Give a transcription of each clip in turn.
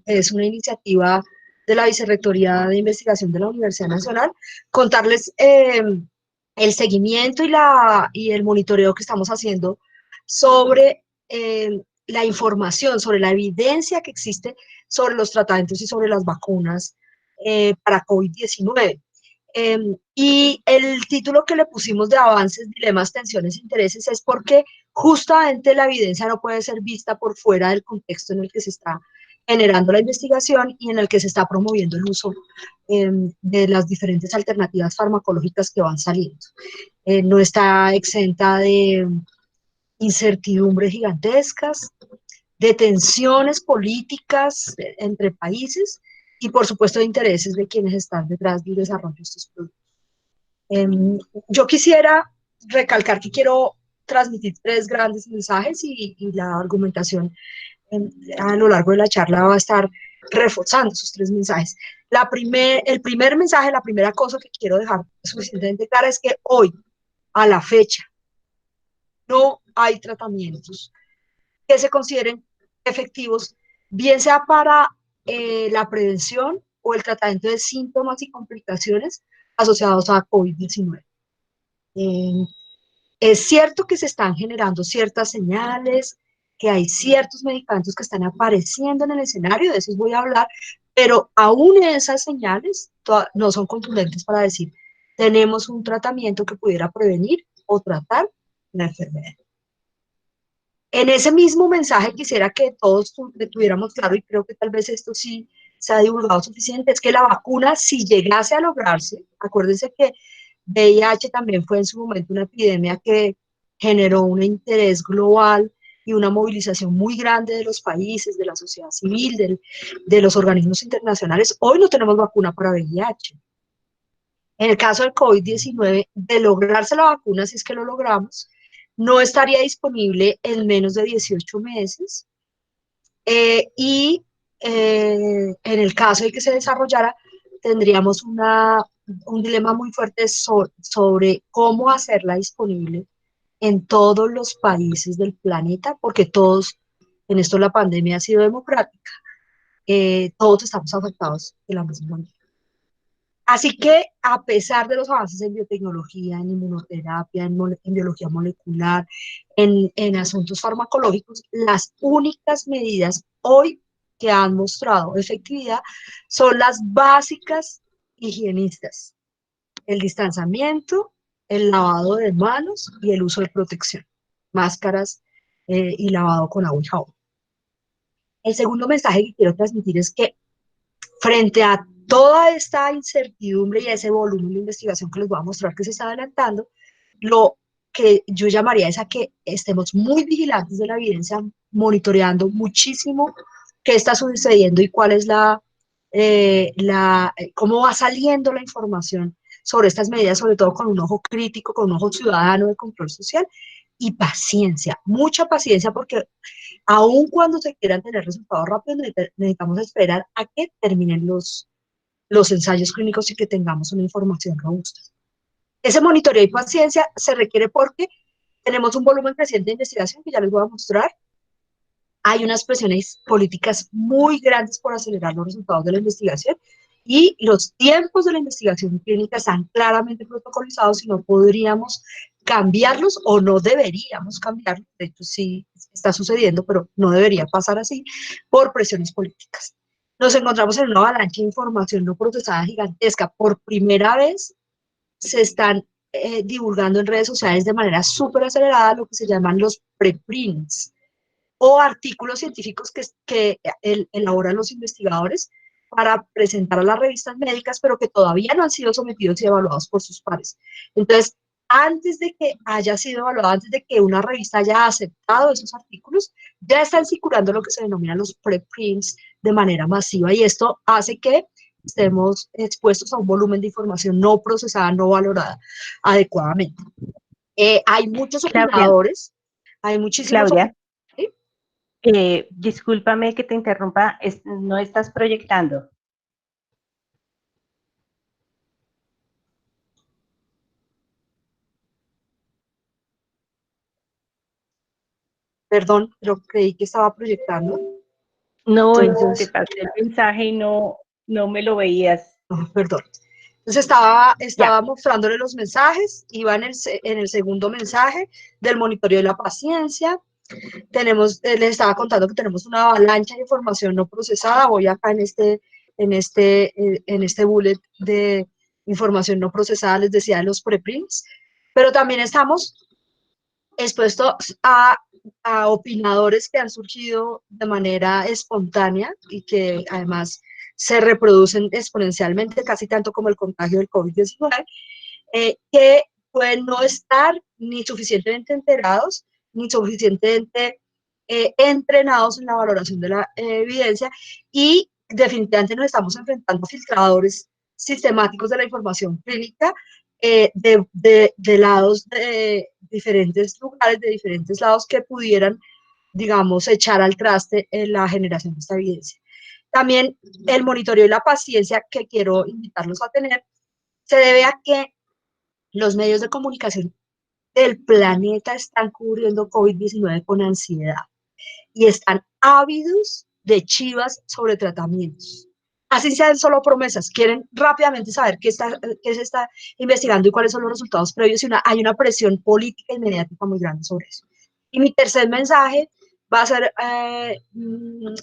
es una iniciativa de la Vicerrectoría de Investigación de la Universidad Nacional, contarles el seguimiento y el monitoreo que estamos haciendo sobre la información, sobre la evidencia que existe sobre los tratamientos y sobre las vacunas para COVID-19. Y el título que le pusimos de Avances, Dilemas, Tensiones, Intereses es porque justamente la evidencia no puede ser vista por fuera del contexto en el que se está generando la investigación y en el que se está promoviendo el uso de las diferentes alternativas farmacológicas que van saliendo. No está exenta de incertidumbres gigantescas, de tensiones políticas entre países y, por supuesto, de intereses de quienes están detrás del desarrollo de estos productos. Yo quisiera recalcar que quiero transmitir tres grandes mensajes y la argumentación a lo largo de la charla va a estar reforzando esos tres mensajes. El primer mensaje, la primera cosa que quiero dejar suficientemente clara es que hoy, a la fecha, no hay tratamientos que se consideren efectivos, bien sea para la prevención o el tratamiento de síntomas y complicaciones asociados a COVID-19. Eh, es cierto que se están generando ciertas señales, que hay ciertos medicamentos que están apareciendo en el escenario, de eso voy a hablar, pero aún esas señales no son contundentes para decir, tenemos un tratamiento que pudiera prevenir o tratar la enfermedad. En ese mismo mensaje quisiera que todos tuviéramos claro, y creo que tal vez esto sí se ha divulgado suficiente, es que la vacuna, si llegase a lograrse, acuérdense que VIH también fue en su momento una epidemia que generó un interés global y una movilización muy grande de los países, de la sociedad civil, de los organismos internacionales. Hoy no tenemos vacuna para VIH. En el caso del COVID-19, de lograrse la vacuna, si es que lo logramos, no estaría disponible en menos de 18 meses y en el caso de que se desarrollara, tendríamos un dilema muy fuerte sobre cómo hacerla disponible en todos los países del planeta, porque todos, en esto la pandemia ha sido democrática, todos estamos afectados de la misma manera. Así que a pesar de los avances en biotecnología, en inmunoterapia, en biología molecular, en asuntos farmacológicos, las únicas medidas hoy que han mostrado efectividad son las básicas higienistas, el distanciamiento, el lavado de manos y el uso de protección, máscaras y lavado con agua y jabón. El segundo mensaje que quiero transmitir es que frente a toda esta incertidumbre y a ese volumen de investigación que les voy a mostrar que se está adelantando, lo que yo llamaría es a que estemos muy vigilantes de la evidencia, monitoreando muchísimo qué está sucediendo y cuál es cómo va saliendo la información sobre estas medidas, sobre todo con un ojo crítico, con un ojo ciudadano de control social y paciencia, mucha paciencia porque aun cuando se quieran tener resultados rápidos, necesitamos esperar a que terminen los ensayos clínicos y que tengamos una información robusta. Ese monitoreo y paciencia se requiere porque tenemos un volumen creciente de investigación que ya les voy a mostrar. Hay unas presiones políticas muy grandes por acelerar los resultados de la investigación y los tiempos de la investigación clínica están claramente protocolizados y no podríamos cambiarlos o no deberíamos cambiarlos. De hecho, sí está sucediendo, pero no debería pasar así por presiones políticas. Nos encontramos en una avalancha de información no procesada gigantesca. Por primera vez se están divulgando en redes sociales de manera súper acelerada lo que se llaman los preprints o artículos científicos que elaboran los investigadores para presentar a las revistas médicas, pero que todavía no han sido sometidos y evaluados por sus pares. Entonces, antes de que haya sido evaluado, antes de que una revista haya aceptado esos artículos, ya están circulando lo que se denominan los preprints de manera masiva y esto hace que estemos expuestos a un volumen de información no procesada, no valorada adecuadamente. Hay muchos Claudia, opinadores, hay muchísimos Claudia, opinadores. ¿Sí? discúlpame que te interrumpa, no estás proyectando. Perdón, pero creí que estaba proyectando. No, te Entonces, pasé el mensaje y no me lo veías. perdón. Entonces estaba Ya, mostrándole los mensajes, iba en el segundo mensaje del monitoreo de la paciencia. Les estaba contando que tenemos una avalancha de información no procesada. Voy acá en este bullet de información no procesada, les decía de los preprints, pero también estamos expuestos a opinadores que han surgido de manera espontánea y que además se reproducen exponencialmente, casi tanto como el contagio del COVID-19, que pueden no estar ni suficientemente enterados, ni suficientemente entrenados en la valoración de la evidencia, y definitivamente nos estamos enfrentando a filtradores sistemáticos de la información clínica de lados de diferentes lugares, de diferentes lados que pudieran, digamos, echar al traste en la generación de esta evidencia. También el monitoreo y la paciencia que quiero invitarlos a tener se debe a que los medios de comunicación del planeta están cubriendo COVID-19 con ansiedad y están ávidos de chivas sobre tratamientos. Así sean solo promesas, quieren rápidamente saber qué se está investigando y cuáles son los resultados previos, y hay una presión política y mediática muy grande sobre eso. Y mi tercer mensaje va a ser,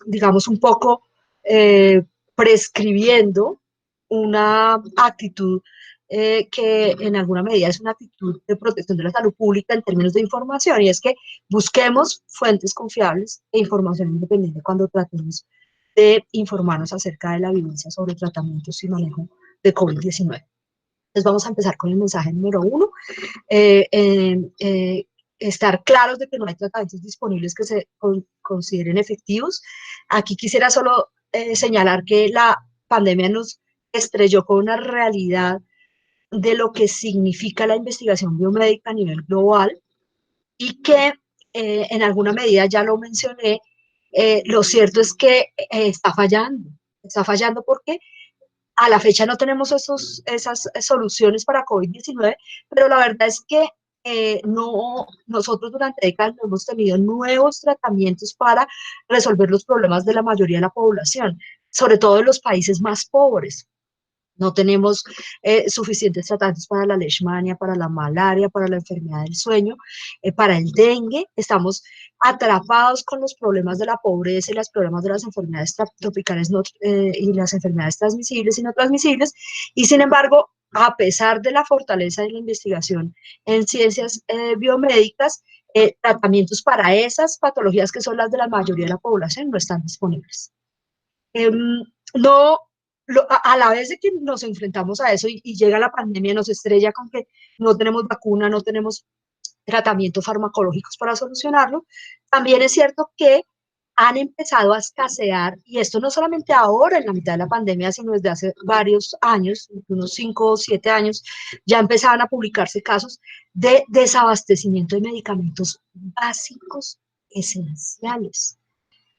digamos, un poco eh, prescribiendo una actitud que en alguna medida es una actitud de protección de la salud pública en términos de información, y es que busquemos fuentes confiables e información independiente cuando tratemos de informarnos acerca de la evidencia sobre tratamientos y manejo de COVID-19. Entonces vamos a empezar con el mensaje número 1. Eh, eh, eh, Estar claros de que no hay tratamientos disponibles que se consideren efectivos. Aquí quisiera solo señalar que la pandemia nos estrelló con una realidad de lo que significa la investigación biomédica a nivel global, y que en alguna medida ya lo mencioné. Lo cierto es que está fallando porque a la fecha no tenemos esas soluciones para COVID-19, pero la verdad es que nosotros durante décadas no hemos tenido nuevos tratamientos para resolver los problemas de la mayoría de la población, sobre todo en los países más pobres. No tenemos suficientes tratamientos para la leishmania, para la malaria, para la enfermedad del sueño, para el dengue. Estamos atrapados con los problemas de la pobreza y los problemas de las enfermedades tropicales y las enfermedades transmisibles y no transmisibles. Y sin embargo, a pesar de la fortaleza de la investigación en ciencias biomédicas, tratamientos para esas patologías que son las de la mayoría de la población no están disponibles. No, a la vez de que nos enfrentamos a eso y llega la pandemia, nos estrella con que no tenemos vacuna, no tenemos tratamientos farmacológicos para solucionarlo, también es cierto que han empezado a escasear, y esto no solamente ahora en la mitad de la pandemia, sino desde hace varios años, unos 5 o 7 años, ya empezaban a publicarse casos de desabastecimiento de medicamentos básicos esenciales,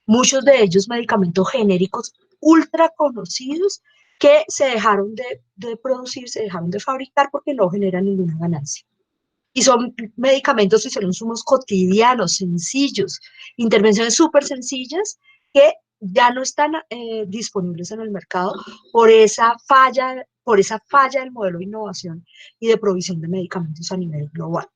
muchos de ellos medicamentos genéricos ultra conocidos que se dejaron de producir, se dejaron de fabricar porque no generan ninguna ganancia. Y son medicamentos y son insumos cotidianos, sencillos, intervenciones súper sencillas que ya no están disponibles en el mercado por esa falla del modelo de innovación y de provisión de medicamentos a nivel global.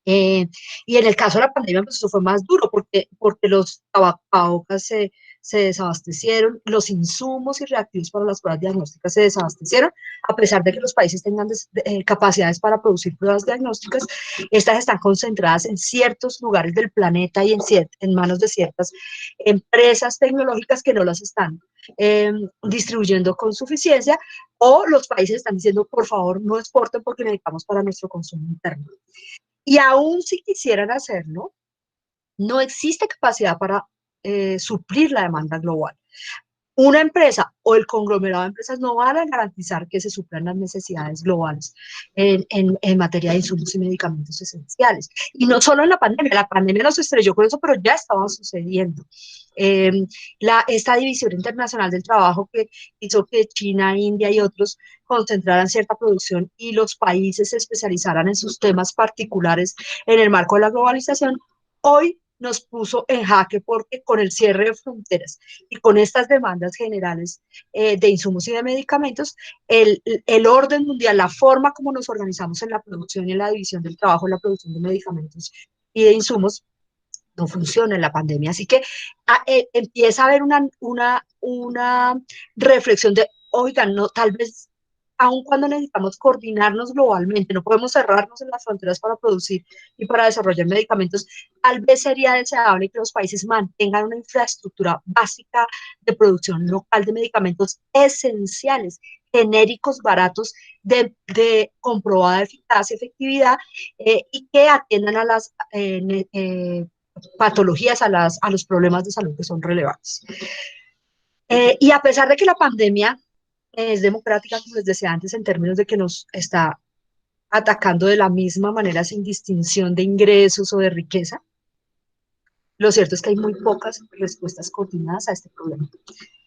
Y en el caso de la pandemia, pues eso fue más duro porque los tapabocas se desabastecieron, los insumos y reactivos para las pruebas diagnósticas se desabastecieron, a pesar de que los países tengan capacidades para producir pruebas diagnósticas. Estas están concentradas en ciertos lugares del planeta y en manos de ciertas empresas tecnológicas que no las están distribuyendo con suficiencia, o los países están diciendo, por favor, no exporten porque necesitamos para nuestro consumo interno. Y aún si quisieran hacerlo, no existe capacidad para suplir la demanda global. Una empresa o el conglomerado de empresas no van a garantizar que se suplan las necesidades globales en materia de insumos y medicamentos esenciales. Y no solo en la pandemia nos estrelló con eso, pero ya estaba sucediendo. Eh, esta división internacional del trabajo que hizo que China, India y otros concentraran cierta producción y los países se especializaran en sus temas particulares en el marco de la globalización, hoy nos puso en jaque porque con el cierre de fronteras y con estas demandas generales de insumos y de medicamentos, el orden mundial, la forma como nos organizamos en la producción y en la división del trabajo, en la producción de medicamentos y de insumos, no funciona en la pandemia. Así que empieza a haber una reflexión de, oigan, no, tal vez aun cuando necesitamos coordinarnos globalmente, no podemos cerrarnos en las fronteras para producir y para desarrollar medicamentos, tal vez sería deseable que los países mantengan una infraestructura básica de producción local de medicamentos esenciales, genéricos, baratos, de comprobada eficacia, efectividad, y que atiendan a las patologías, a los problemas de salud que son relevantes. Y a pesar de que la pandemia es democrática, como les decía antes, en términos de que nos está atacando de la misma manera sin distinción de ingresos o de riqueza, lo cierto es que hay muy pocas respuestas coordinadas a este problema.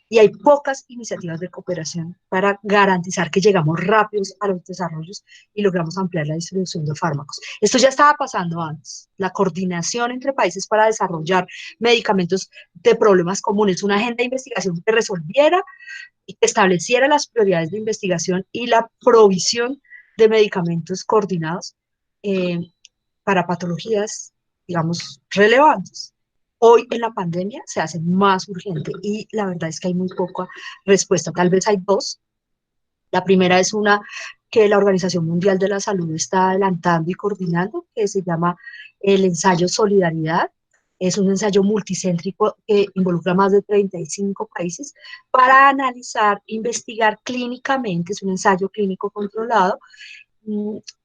Y hay pocas iniciativas de cooperación para garantizar que llegamos rápidos a los desarrollos y logramos ampliar la distribución de fármacos. Esto ya estaba pasando antes, la coordinación entre países para desarrollar medicamentos de problemas comunes, una agenda de investigación que resolviera y que estableciera las prioridades de investigación y la provisión de medicamentos coordinados eh, para patologías, digamos, relevantes. Hoy en la pandemia se hace más urgente y la verdad es que hay muy poca respuesta. Tal vez hay dos. La primera es una que la Organización Mundial de la Salud está adelantando y coordinando, que se llama el ensayo Solidaridad. Es un ensayo multicéntrico que involucra más de 35 países para analizar, investigar clínicamente, es un ensayo clínico controlado,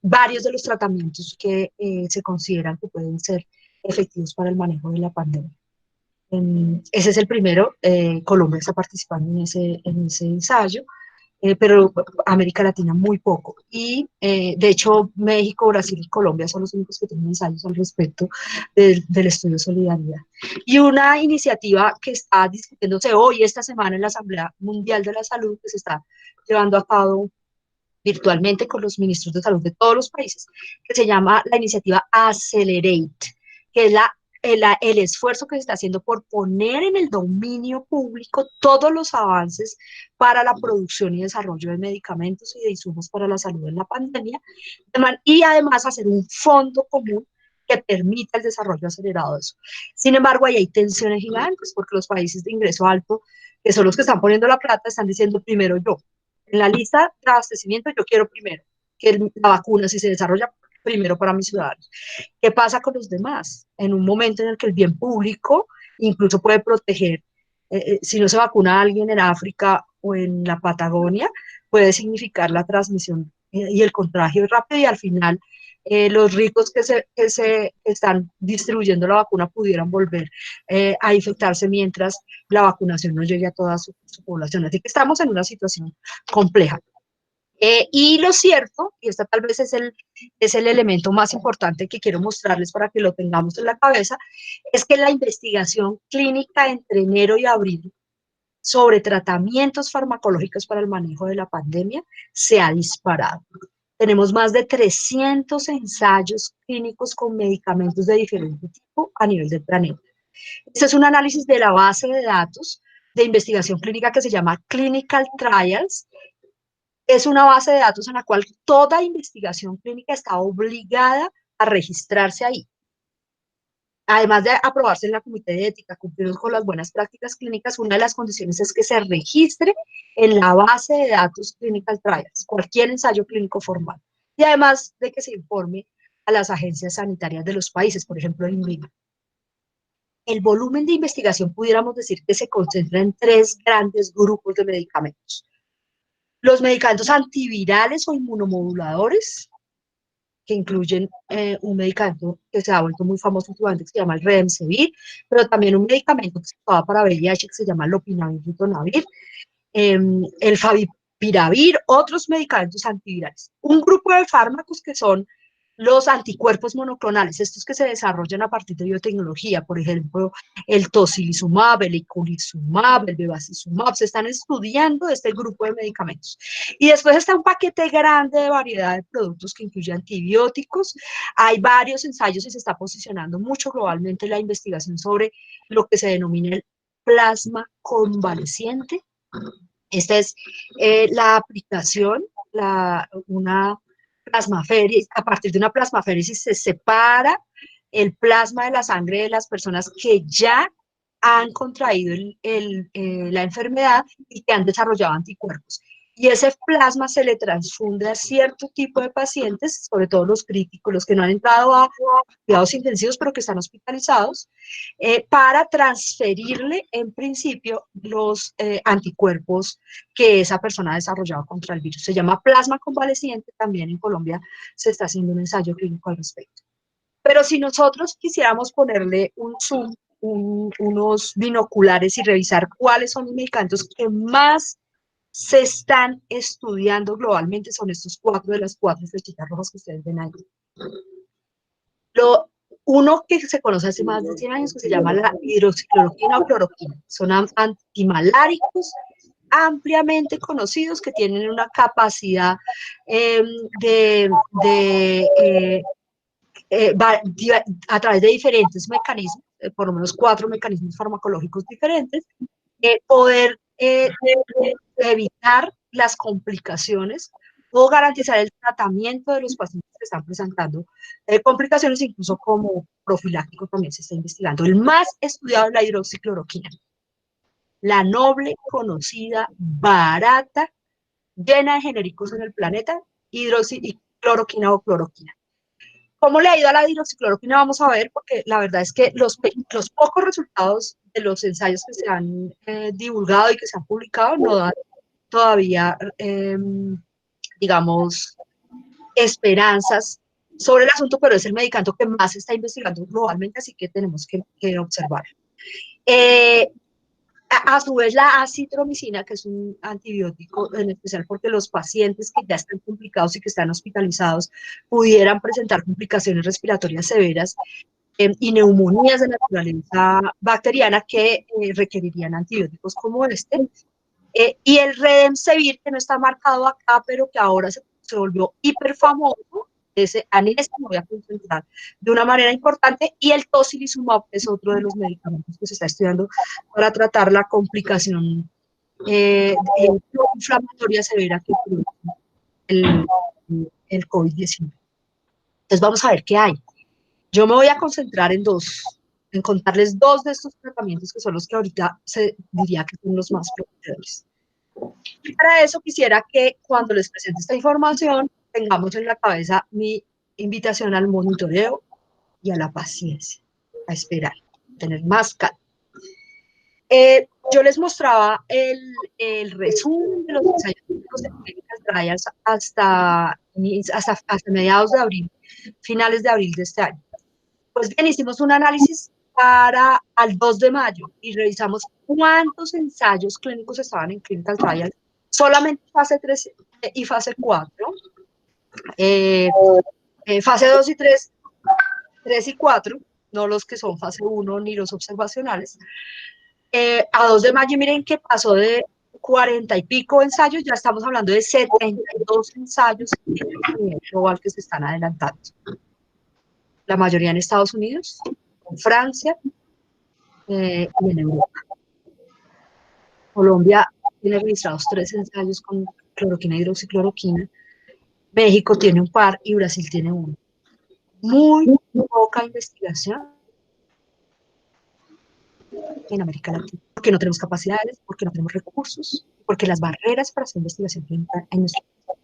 varios de los tratamientos que se consideran que pueden ser efectivos para el manejo de la pandemia. Ese es el primero, Colombia está participando en ese ensayo, pero América Latina muy poco. Y de hecho México, Brasil y Colombia son los únicos que tienen ensayos al respecto del estudio de solidaridad. Y una iniciativa que está discutiéndose hoy, esta semana, en la Asamblea Mundial de la Salud, que se está llevando a cabo virtualmente con los ministros de salud de todos los países, que se llama la iniciativa Accelerate, que es el esfuerzo que se está haciendo por poner en el dominio público todos los avances para la producción y desarrollo de medicamentos y de insumos para la salud en la pandemia, y además hacer un fondo común que permita el desarrollo acelerado de eso. Sin embargo, ahí hay tensiones gigantes porque los países de ingreso alto, que son los que están poniendo la plata, están diciendo primero yo. En la lista de abastecimiento yo quiero primero que la vacuna, si se desarrolla, primero para mis ciudadanos. ¿Qué pasa con los demás? En un momento en el que el bien público incluso puede proteger, si no se vacuna a alguien en África o en la Patagonia, puede significar la transmisión y el contagio rápido y al final los ricos que se están distribuyendo la vacuna pudieran volver a infectarse mientras la vacunación no llegue a toda su población. Así que estamos en una situación compleja. Y lo cierto, y este tal vez es el elemento más importante que quiero mostrarles para que lo tengamos en la cabeza, es que la investigación clínica entre enero y abril sobre tratamientos farmacológicos para el manejo de la pandemia se ha disparado. Tenemos más de 300 ensayos clínicos con medicamentos de diferente tipo a nivel del planeta. Este es un análisis de la base de datos de investigación clínica que se llama Clinical Trials. Es una base de datos en la cual toda investigación clínica está obligada a registrarse ahí. Además de aprobarse en la Comité de Ética, cumplir con las buenas prácticas clínicas, una de las condiciones es que se registre en la base de datos Clinical Trials, cualquier ensayo clínico formal. Y además de que se informe a las agencias sanitarias de los países, por ejemplo, el INVIMA. El volumen de investigación pudiéramos decir que se concentra en 3 grandes grupos de medicamentos. Los medicamentos antivirales o inmunomoduladores, que incluyen un medicamento que se ha vuelto muy famoso últimamente, que se llama el Remdesivir, pero también un medicamento que se usaba para VIH, que se llama Lopinavir, Ritonavir, el Favipiravir, otros medicamentos antivirales. Un grupo de fármacos que son los anticuerpos monoclonales, estos que se desarrollan a partir de biotecnología, por ejemplo, el tocilizumab, el iculizumab, el bevacizumab, se están estudiando este grupo de medicamentos. Y después está un paquete grande de variedad de productos que incluye antibióticos. Hay varios ensayos y se está posicionando mucho globalmente la investigación sobre lo que se denomina el plasma convaleciente. Esta es la aplicación, una plasmaféresis, a partir de una plasmaféresis se separa el plasma de la sangre de las personas que ya han contraído la enfermedad y que han desarrollado anticuerpos. Y ese plasma se le transfunde a cierto tipo de pacientes, sobre todo los críticos, los que no han entrado a cuidados intensivos, pero que están hospitalizados, para transferirle, en principio, los anticuerpos que esa persona ha desarrollado contra el virus. Se llama plasma convaleciente, también en Colombia se está haciendo un ensayo clínico al respecto. Pero si nosotros quisiéramos ponerle un zoom, unos binoculares y revisar cuáles son los medicamentos que más se están estudiando globalmente, son estos cuatro de las cuatro flechitas rojas que ustedes ven ahí. Uno que se conoce hace más de 100 años, que se llama la hidroxicloroquina o cloroquina. Son antimaláricos ampliamente conocidos que tienen una capacidad a través de diferentes mecanismos, por lo menos 4 mecanismos farmacológicos diferentes, poder evitar las complicaciones o garantizar el tratamiento de los pacientes que están presentando complicaciones, incluso como profiláctico también se está investigando. El más estudiado es la hidroxicloroquina, la noble, conocida, barata, llena de genéricos en el planeta, hidroxicloroquina o cloroquina. ¿Cómo le ha ido a la hidroxicloroquina? Vamos a ver, porque la verdad es que los pocos resultados de los ensayos que se han divulgado y que se han publicado no dan todavía, digamos, esperanzas sobre el asunto, pero es el medicamento que más se está investigando globalmente, así que tenemos que observar. A su vez, la acitromicina, que es un antibiótico, en especial porque los pacientes que ya están complicados y que están hospitalizados pudieran presentar complicaciones respiratorias severas y neumonías de naturaleza bacteriana que requerirían antibióticos como este. Y el Redemsevir, que no está marcado acá, pero que ahora se volvió hiperfamoso, en este me voy a concentrar de una manera importante, y el tocilizumab es otro de los medicamentos que se está estudiando para tratar la complicación inflamatoria severa que produce el COVID-19. Entonces vamos a ver qué hay. Yo me voy a concentrar en contarles 2 de estos tratamientos que son los que ahorita se diría que son los más prometedores. Y para eso quisiera que cuando les presente esta información tengamos en la cabeza mi invitación al monitoreo y a la paciencia, a esperar, a tener más calma. Yo les mostraba el resumen de los ensayos clínicos de clinical trials hasta mediados de abril, finales de abril de este año. Pues bien, hicimos un análisis para al 2 de mayo y revisamos cuántos ensayos clínicos estaban en clinical trials, solamente fase 3 y fase 4, fase 2 y 3 y 4, no los que son fase 1 ni los observacionales. A 2 de mayo, miren que pasó de 40 y pico ensayos, ya estamos hablando de 72 ensayos global que se están adelantando. La mayoría en Estados Unidos, en Francia y en Europa. Colombia tiene registrados 3 ensayos con cloroquina y hidroxicloroquina. México tiene un par y Brasil tiene 1. Muy poca investigación en América Latina, porque no tenemos capacidades, porque no tenemos recursos, porque las barreras para hacer investigación clínica en nuestro país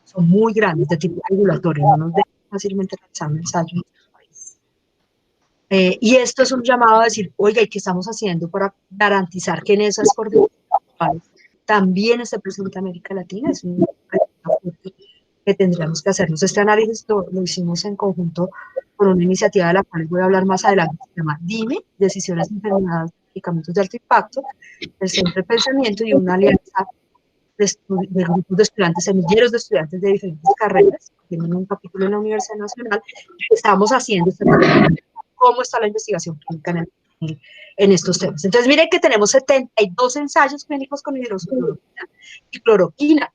son muy grandes de tipo regulatorio, no nos dejan fácilmente realizar un ensayo en nuestro país. Y esto es un llamado a decir, oiga, ¿y qué estamos haciendo para garantizar que en esas coordenadas también esté presente América Latina? Es un que tendríamos que hacernos. Este análisis lo hicimos en conjunto con una iniciativa de la cual voy a hablar más adelante, se llama DIME, Decisiones de Enfermedades y Medicamentos de Alto Impacto, el Centro de Pensamiento y una alianza de grupos de estudiantes, semilleros de estudiantes de diferentes carreras, tienen un capítulo en la Universidad Nacional, estamos haciendo este tratamiento, cómo está la investigación clínica en estos temas. Entonces, miren que tenemos 72 ensayos clínicos con hidroxicloroquina y cloroquina.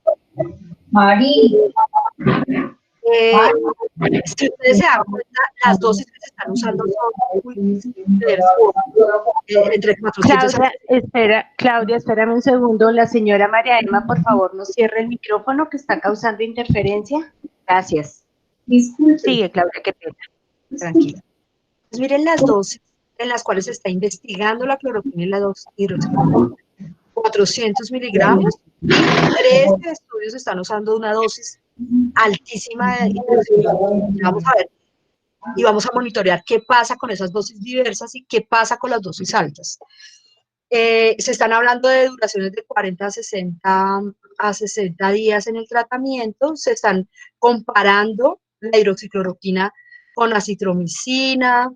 Mari. Si ustedes se dan cuenta, las dosis que se están usando son muy diversas, entre 400 Claudia, espérame un segundo. La señora María Emma, por favor, nos cierre el micrófono que está causando interferencia. Gracias. Disculpe. Sigue, Claudia, qué pena. Tranquila. Pues miren las dosis en las cuales se está investigando la cloroquina y la hidroxicloroquina. 400 miligramos. 13 estudios están usando una dosis altísima de hidroxicloroquina. Vamos a ver y vamos a monitorear qué pasa con esas dosis diversas y qué pasa con las dosis altas. Se están hablando de duraciones de 40 a 60 días en el tratamiento. Se están comparando la hidroxicloroquina con acitromicina,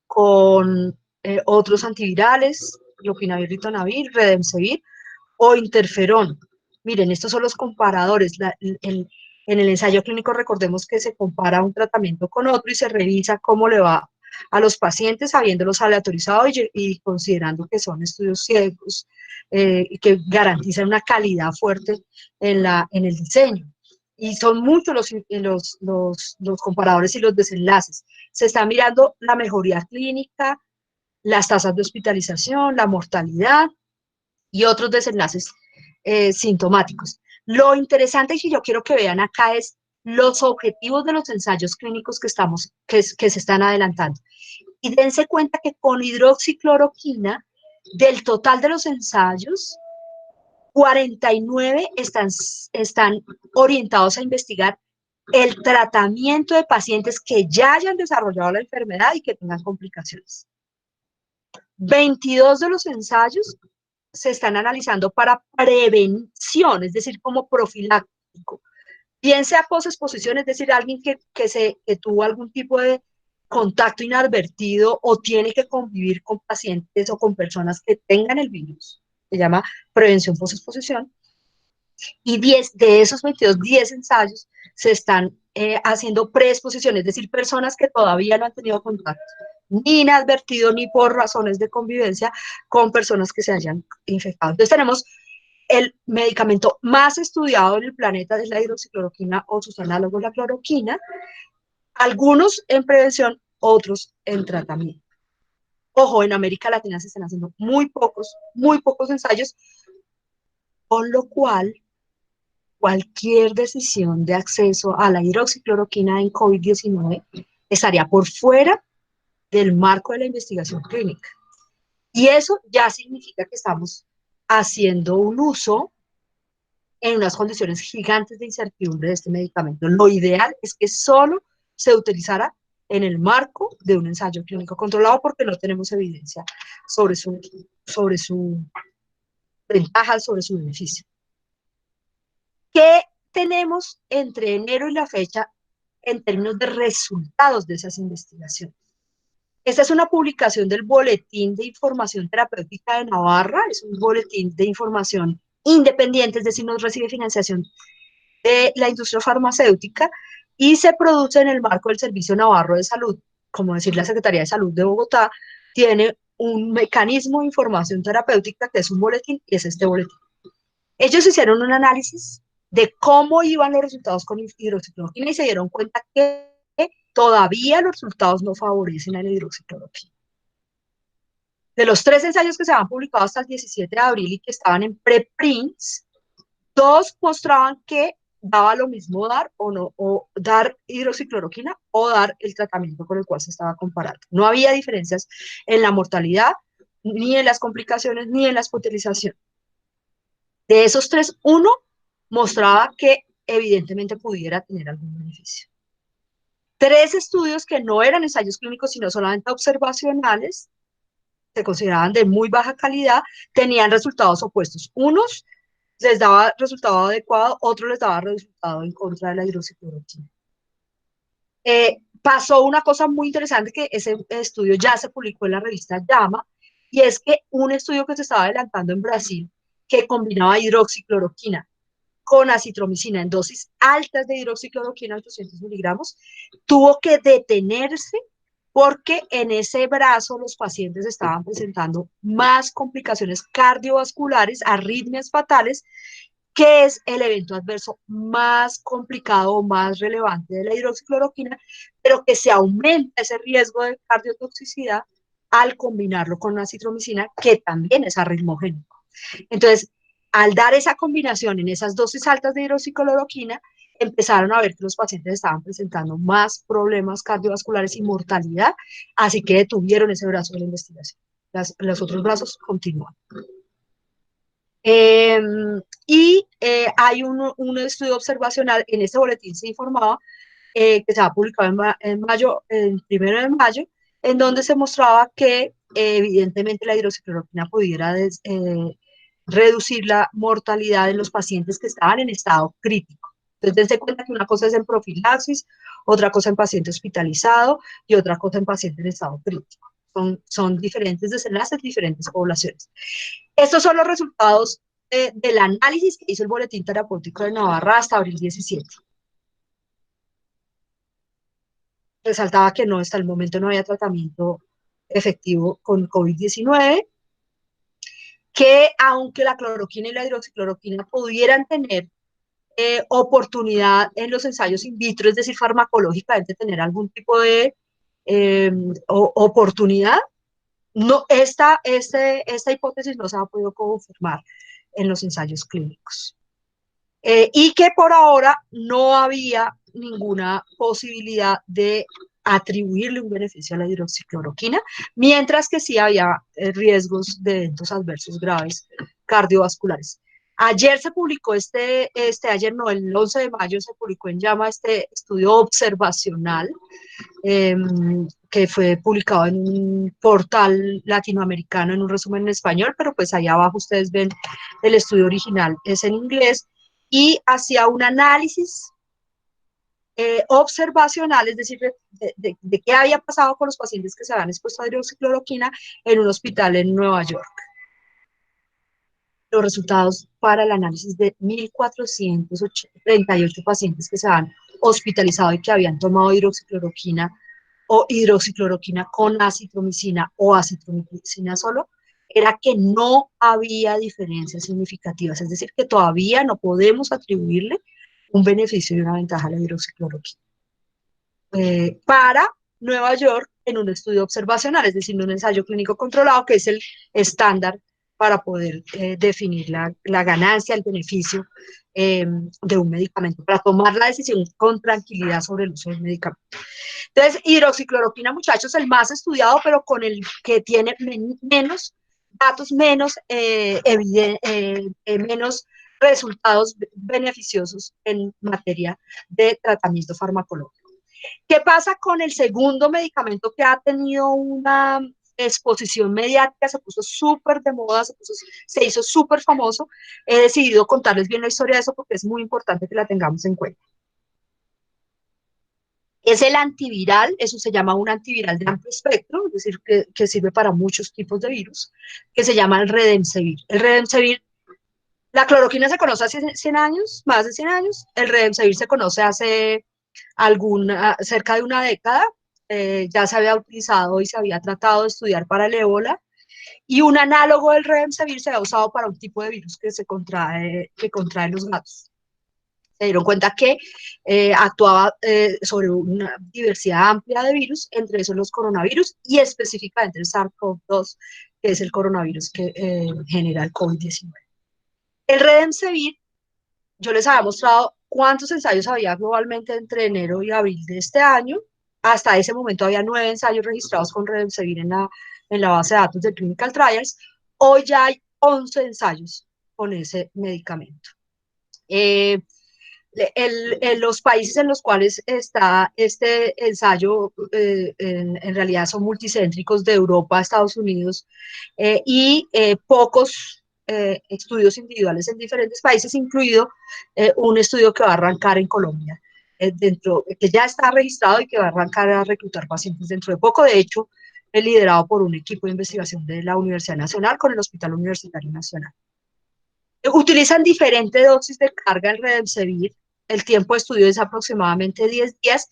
con otros antivirales, lopinavir, ritonavir, redemsevir o interferón. Miren, estos son los comparadores. En el ensayo clínico recordemos que se compara un tratamiento con otro y se revisa cómo le va a los pacientes habiéndolos aleatorizado y considerando que son estudios ciegos y que garantizan una calidad fuerte en el diseño. Y son muchos los comparadores y los desenlaces. Se está mirando la mejoría clínica, las tasas de hospitalización, la mortalidad y otros desenlaces sintomáticos. Lo interesante que yo quiero que vean acá es los objetivos de los ensayos clínicos que se están adelantando. Y dense cuenta que con hidroxicloroquina, del total de los ensayos, 49 están orientados a investigar el tratamiento de pacientes que ya hayan desarrollado la enfermedad y que tengan complicaciones. 22 de los ensayos se están analizando para prevención, es decir, como profiláctico. Bien sea posexposición, es decir, alguien que tuvo algún tipo de contacto inadvertido o tiene que convivir con pacientes o con personas que tengan el virus. Se llama prevención posexposición. Y de esos 22, 10 ensayos se están haciendo preexposición, es decir, personas que todavía no han tenido contacto, ni inadvertido, ni por razones de convivencia con personas que se hayan infectado. Entonces tenemos el medicamento más estudiado en el planeta, es la hidroxicloroquina o sus análogos, la cloroquina, algunos en prevención, otros en tratamiento. Ojo, en América Latina se están haciendo muy pocos ensayos, con lo cual cualquier decisión de acceso a la hidroxicloroquina en COVID-19 estaría por fuera del marco de la investigación clínica. Y eso ya significa que estamos haciendo un uso en unas condiciones gigantes de incertidumbre de este medicamento. Lo ideal es que solo se utilizara en el marco de un ensayo clínico controlado porque no tenemos evidencia sobre su ventaja, sobre su beneficio. ¿Qué tenemos entre enero y la fecha en términos de resultados de esas investigaciones? Esta es una publicación del Boletín de Información Terapéutica de Navarra, es un boletín de información independiente, es decir, no recibe financiación de la industria farmacéutica y se produce en el marco del Servicio Navarro de Salud, como decir la Secretaría de Salud de Bogotá, tiene un mecanismo de información terapéutica que es un boletín y es este boletín. Ellos hicieron un análisis de cómo iban los resultados con hidroxicloroquina y se dieron cuenta que todavía los resultados no favorecen a la hidroxicloroquina. De los 3 ensayos que se habían publicado hasta el 17 de abril y que estaban en preprints, 2 mostraban que daba lo mismo dar o no, o dar hidroxicloroquina o dar el tratamiento con el cual se estaba comparando. No había diferencias en la mortalidad, ni en las complicaciones, ni en la hospitalización. De esos 3, 1 mostraba que evidentemente pudiera tener algún beneficio. 3 estudios que no eran ensayos clínicos, sino solamente observacionales, se consideraban de muy baja calidad, tenían resultados opuestos. Unos les daba resultado adecuado, otros les daba resultado en contra de la hidroxicloroquina. Pasó una cosa muy interesante que ese estudio ya se publicó en la revista JAMA, y es que un estudio que se estaba adelantando en Brasil que combinaba hidroxicloroquina con acitromicina en dosis altas de hidroxicloroquina, 800 miligramos, tuvo que detenerse porque en ese brazo los pacientes estaban presentando más complicaciones cardiovasculares, arritmias fatales, que es el evento adverso más complicado o más relevante de la hidroxicloroquina, pero que se aumenta ese riesgo de cardiotoxicidad al combinarlo con la acitromicina, que también es arritmogénico. Entonces, al dar esa combinación en esas dosis altas de hidroxicloroquina, empezaron a ver que los pacientes estaban presentando más problemas cardiovasculares y mortalidad, así que detuvieron ese brazo de la investigación. Los otros brazos continúan. Hay un estudio observacional, en este boletín se informaba, que se ha publicado en mayo, el 1 de mayo, en donde se mostraba que evidentemente la hidroxicloroquina pudiera reducir la mortalidad de los pacientes que estaban en estado crítico. Entonces, dense cuenta que una cosa es en profilaxis, otra cosa en paciente hospitalizado y otra cosa en paciente en estado crítico. Son diferentes desenlaces, diferentes poblaciones. Estos son los resultados del análisis que hizo el Boletín Terapéutico de Navarra hasta abril 17. Resaltaba que no, hasta el momento no había tratamiento efectivo con COVID-19, que aunque la cloroquina y la hidroxicloroquina pudieran tener oportunidad en los ensayos in vitro, es decir, farmacológicamente tener algún tipo de oportunidad, no, esta hipótesis no se ha podido confirmar en los ensayos clínicos. Y que por ahora no había ninguna posibilidad de atribuirle un beneficio a la hidroxicloroquina, mientras que sí había riesgos de eventos adversos graves cardiovasculares. Ayer se publicó ayer no, el 11 de mayo se publicó en JAMA este estudio observacional, que fue publicado en un portal latinoamericano, en un resumen en español, pero pues allá abajo ustedes ven el estudio original, es en inglés, y hacía un análisis observacional, es decir, de qué había pasado con los pacientes que se habían expuesto a hidroxicloroquina en un hospital en Nueva York. Los resultados para el análisis de 1.438 pacientes que se habían hospitalizado y que habían tomado hidroxicloroquina o hidroxicloroquina con acitromicina o acitromicina solo, era que no había diferencias significativas, es decir, que todavía no podemos atribuirle un beneficio y una ventaja a la hidroxicloroquina. Para Nueva York, en un estudio observacional, es decir, un ensayo clínico controlado, que es el estándar para poder definir la ganancia, el beneficio de un medicamento, para tomar la decisión con tranquilidad sobre el uso del medicamento. Entonces, hidroxicloroquina, muchachos, el más estudiado, pero con el que tiene menos datos, menos resultados beneficiosos en materia de tratamiento farmacológico. ¿Qué pasa con el segundo medicamento que ha tenido una exposición mediática, se puso súper de moda, se hizo súper famoso? He decidido contarles bien la historia de eso porque es muy importante que la tengamos en cuenta. Es el antiviral, eso se llama un antiviral de amplio espectro, es decir, que sirve para muchos tipos de virus, que se llama el Redemsevir. El Redemsevir, la cloroquina se conoce hace 100 años, más de 100 años, el Redemsevir se conoce hace cerca de una década, ya se había utilizado y se había tratado de estudiar para el ébola, y un análogo del Redemsevir se había usado para un tipo de virus que contrae los gatos. Se dieron cuenta que actuaba sobre una diversidad amplia de virus, entre esos los coronavirus y específicamente el SARS-CoV-2, que es el coronavirus que genera el COVID-19. El Redemsevir, yo les había mostrado cuántos ensayos había globalmente entre enero y abril de este año. Hasta ese momento había 9 ensayos registrados con Redemsevir en la base de datos de Clinical Trials. Hoy ya hay 11 ensayos con ese medicamento. Los países en los cuales está este ensayo en realidad son multicéntricos, de Europa a Estados Unidos, y pocos estudios individuales en diferentes países, incluido un estudio que va a arrancar en Colombia, que ya está registrado y que va a arrancar a reclutar pacientes dentro de poco. De hecho, es liderado por un equipo de investigación de la Universidad Nacional con el Hospital Universitario Nacional. Utilizan diferente dosis de carga en Remdesivir. El tiempo de estudio es aproximadamente 10 días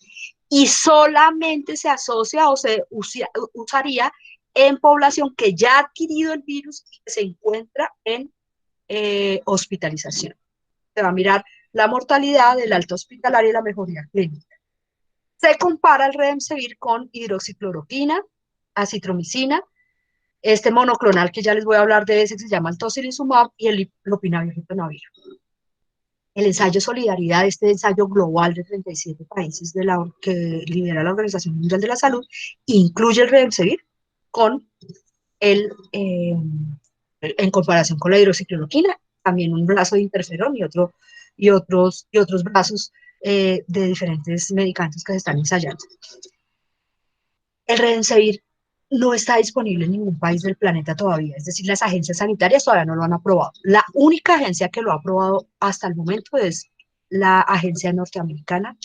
y solamente se asocia o se usaría en población que ya ha adquirido el virus y que se encuentra en hospitalización. Se va a mirar la mortalidad, el alta hospitalaria y la mejoría clínica. Se compara el Remdesivir con hidroxicloroquina, acitromicina, este monoclonal que ya les voy a hablar de ese que se llama el tocilizumab y el lopinavir ritonavir. El ensayo Solidaridad, este ensayo global de 37 países que lidera la Organización Mundial de la Salud, incluye el Remdesivir con en comparación con la hidroxicloroquina, también un brazo de interferón y otros brazos de diferentes medicamentos que se están ensayando. El Remdesivir no está disponible en ningún país del planeta todavía, es decir, las agencias sanitarias todavía no lo han aprobado. La única agencia que lo ha aprobado hasta el momento es la agencia norteamericana,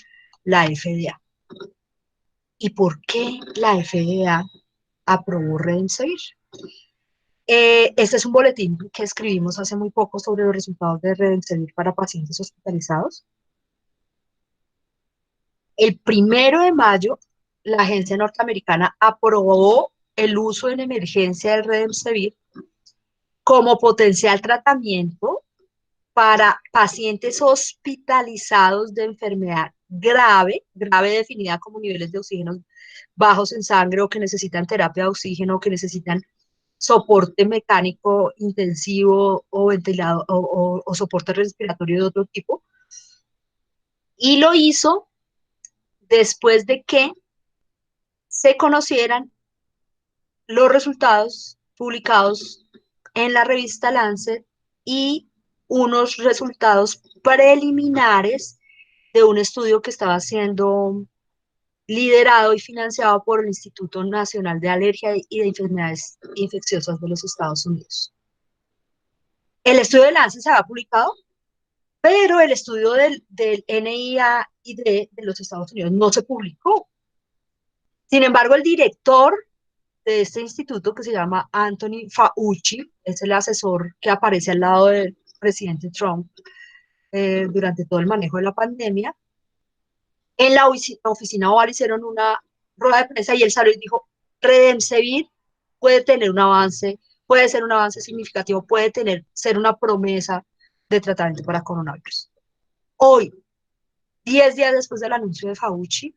la FDA. ¿Y por qué la FDA aprobó Remdesivir? Este es un boletín que escribimos hace muy poco sobre los resultados de Remdesivir para pacientes hospitalizados. El 1 de mayo, la agencia norteamericana aprobó el uso en emergencia del Remdesivir como potencial tratamiento para pacientes hospitalizados de enfermedad grave, grave definida como niveles de oxígeno bajos en sangre o que necesitan terapia de oxígeno o que necesitan soporte mecánico intensivo o ventilado o soporte respiratorio de otro tipo. Y lo hizo después de que se conocieran los resultados publicados en la revista Lancet y unos resultados preliminares de un estudio que estaba siendo liderado y financiado por el Instituto Nacional de Alergia y de Enfermedades Infecciosas de los Estados Unidos. El estudio de Lancet se había publicado, pero el estudio del NIAID de los Estados Unidos no se publicó. Sin embargo, el director de este instituto, que se llama Anthony Fauci, es el asesor que aparece al lado del presidente Trump durante todo el manejo de la pandemia. En la oficina oval hicieron una rueda de prensa y él salió y dijo, Remdesivir puede tener un avance, puede ser un avance significativo, puede ser una promesa de tratamiento para coronavirus. Hoy, 10 días después del anuncio de Fauci,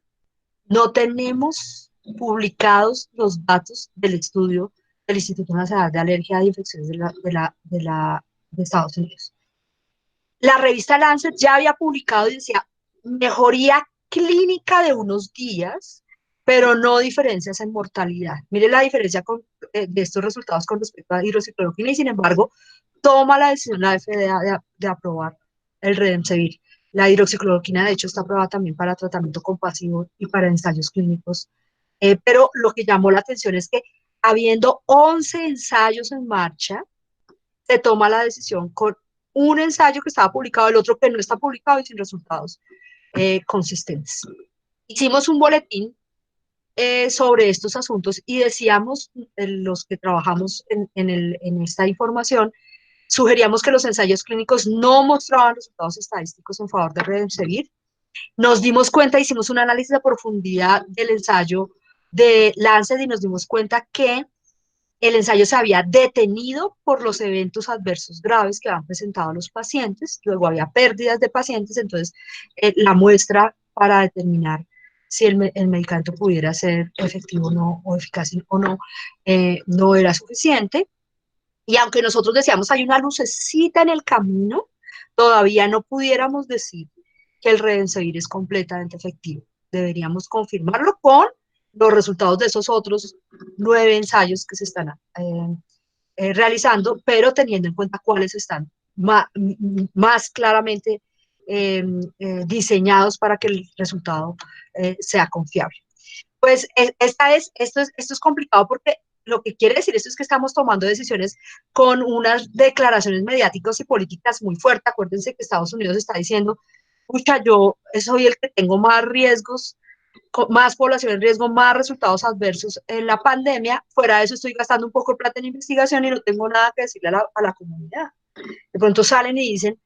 no tenemos publicados los datos del estudio del Instituto Nacional de Alergia e Infecciones de Estados Unidos. La revista Lancet ya había publicado y decía mejoría clínica de unos días, pero no diferencias en mortalidad. Mire la diferencia de estos resultados con respecto a hidroxicloroquina y sin embargo toma la decisión la FDA de aprobar el Remdesivir. La hidroxicloroquina, de hecho, está aprobada también para tratamiento compasivo y para ensayos clínicos. Pero lo que llamó la atención es que, habiendo 11 ensayos en marcha, se toma la decisión con un ensayo que estaba publicado, el otro que no está publicado y sin resultados consistentes. Hicimos un boletín sobre estos asuntos y decíamos, los que trabajamos en esta información, sugeríamos que los ensayos clínicos no mostraban resultados estadísticos en favor de Remdesivir. Nos dimos cuenta, hicimos un análisis de profundidad del ensayo de Lancet y nos dimos cuenta que el ensayo se había detenido por los eventos adversos graves que habían presentado los pacientes, luego había pérdidas de pacientes, entonces la muestra para determinar si el medicamento pudiera ser efectivo o no, o eficaz o no, no era suficiente. Y aunque nosotros decíamos hay una lucecita en el camino, todavía no pudiéramos decir que el Remdesivir es completamente efectivo. Deberíamos confirmarlo con los resultados de esos otros 9 ensayos que se están realizando, pero teniendo en cuenta cuáles están más claramente diseñados para que el resultado sea confiable. Pues esto es complicado porque lo que quiere decir esto es que estamos tomando decisiones con unas declaraciones mediáticas y políticas muy fuertes. Acuérdense que Estados Unidos está diciendo, pucha, yo soy el que tengo más riesgos, más población en riesgo, más resultados adversos en la pandemia. Fuera de eso estoy gastando un poco de plata en investigación y no tengo nada que decirle a la comunidad. pronto salen y dicen,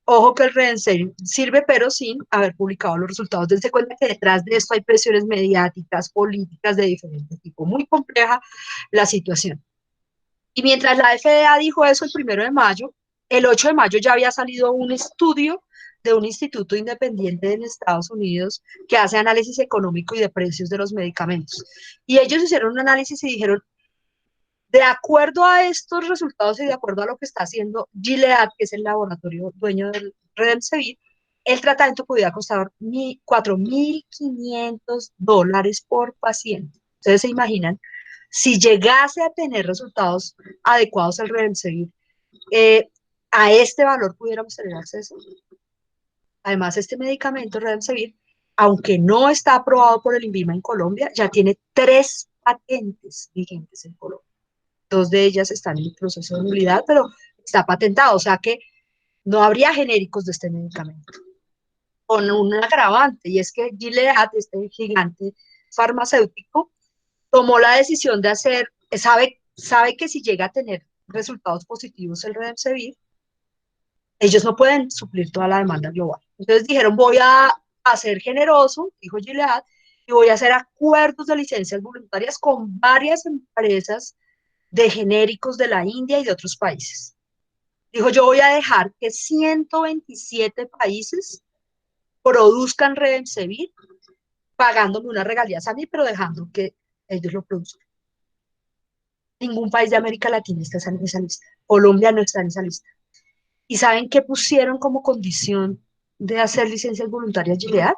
ojo que el Remdesivir sirve, pero sin haber publicado los resultados. Dense cuenta que detrás de esto hay presiones mediáticas, políticas de diferente tipo. Muy compleja la situación. Y mientras la FDA dijo eso el 1 de mayo, el 8 de mayo ya había salido un estudio de un instituto independiente en Estados Unidos que hace análisis económico y de precios de los medicamentos. Y ellos hicieron un análisis y dijeron, de acuerdo a estos resultados y de acuerdo a lo que está haciendo Gilead, que es el laboratorio dueño del Remdesivir, el tratamiento podía costar $4.500 por paciente. Ustedes se imaginan, si llegase a tener resultados adecuados el Remdesivir, eh, a este valor pudiéramos tener acceso. Además, este medicamento Remdesivir, aunque no está aprobado por el INVIMA en Colombia, ya tiene 3 patentes vigentes en Colombia. 2 de ellas están en el proceso de nulidad, pero está patentado, o sea que no habría genéricos de este medicamento. Con un agravante, y es que Gilead, este gigante farmacéutico, tomó la decisión de hacer, sabe que si llega a tener resultados positivos el Remdesivir, ellos no pueden suplir toda la demanda global. Entonces dijeron, voy a ser generoso, dijo Gilead, y voy a hacer acuerdos de licencias voluntarias con varias empresas de genéricos de la India y de otros países. Dijo, yo voy a dejar que 127 países produzcan Remdesivir, pagándome unas regalías a mí, pero dejando que ellos lo produzcan. Ningún país de América Latina está en esa lista. Colombia no está en esa lista. ¿Y saben qué pusieron como condición de hacer licencias voluntarias Gilead?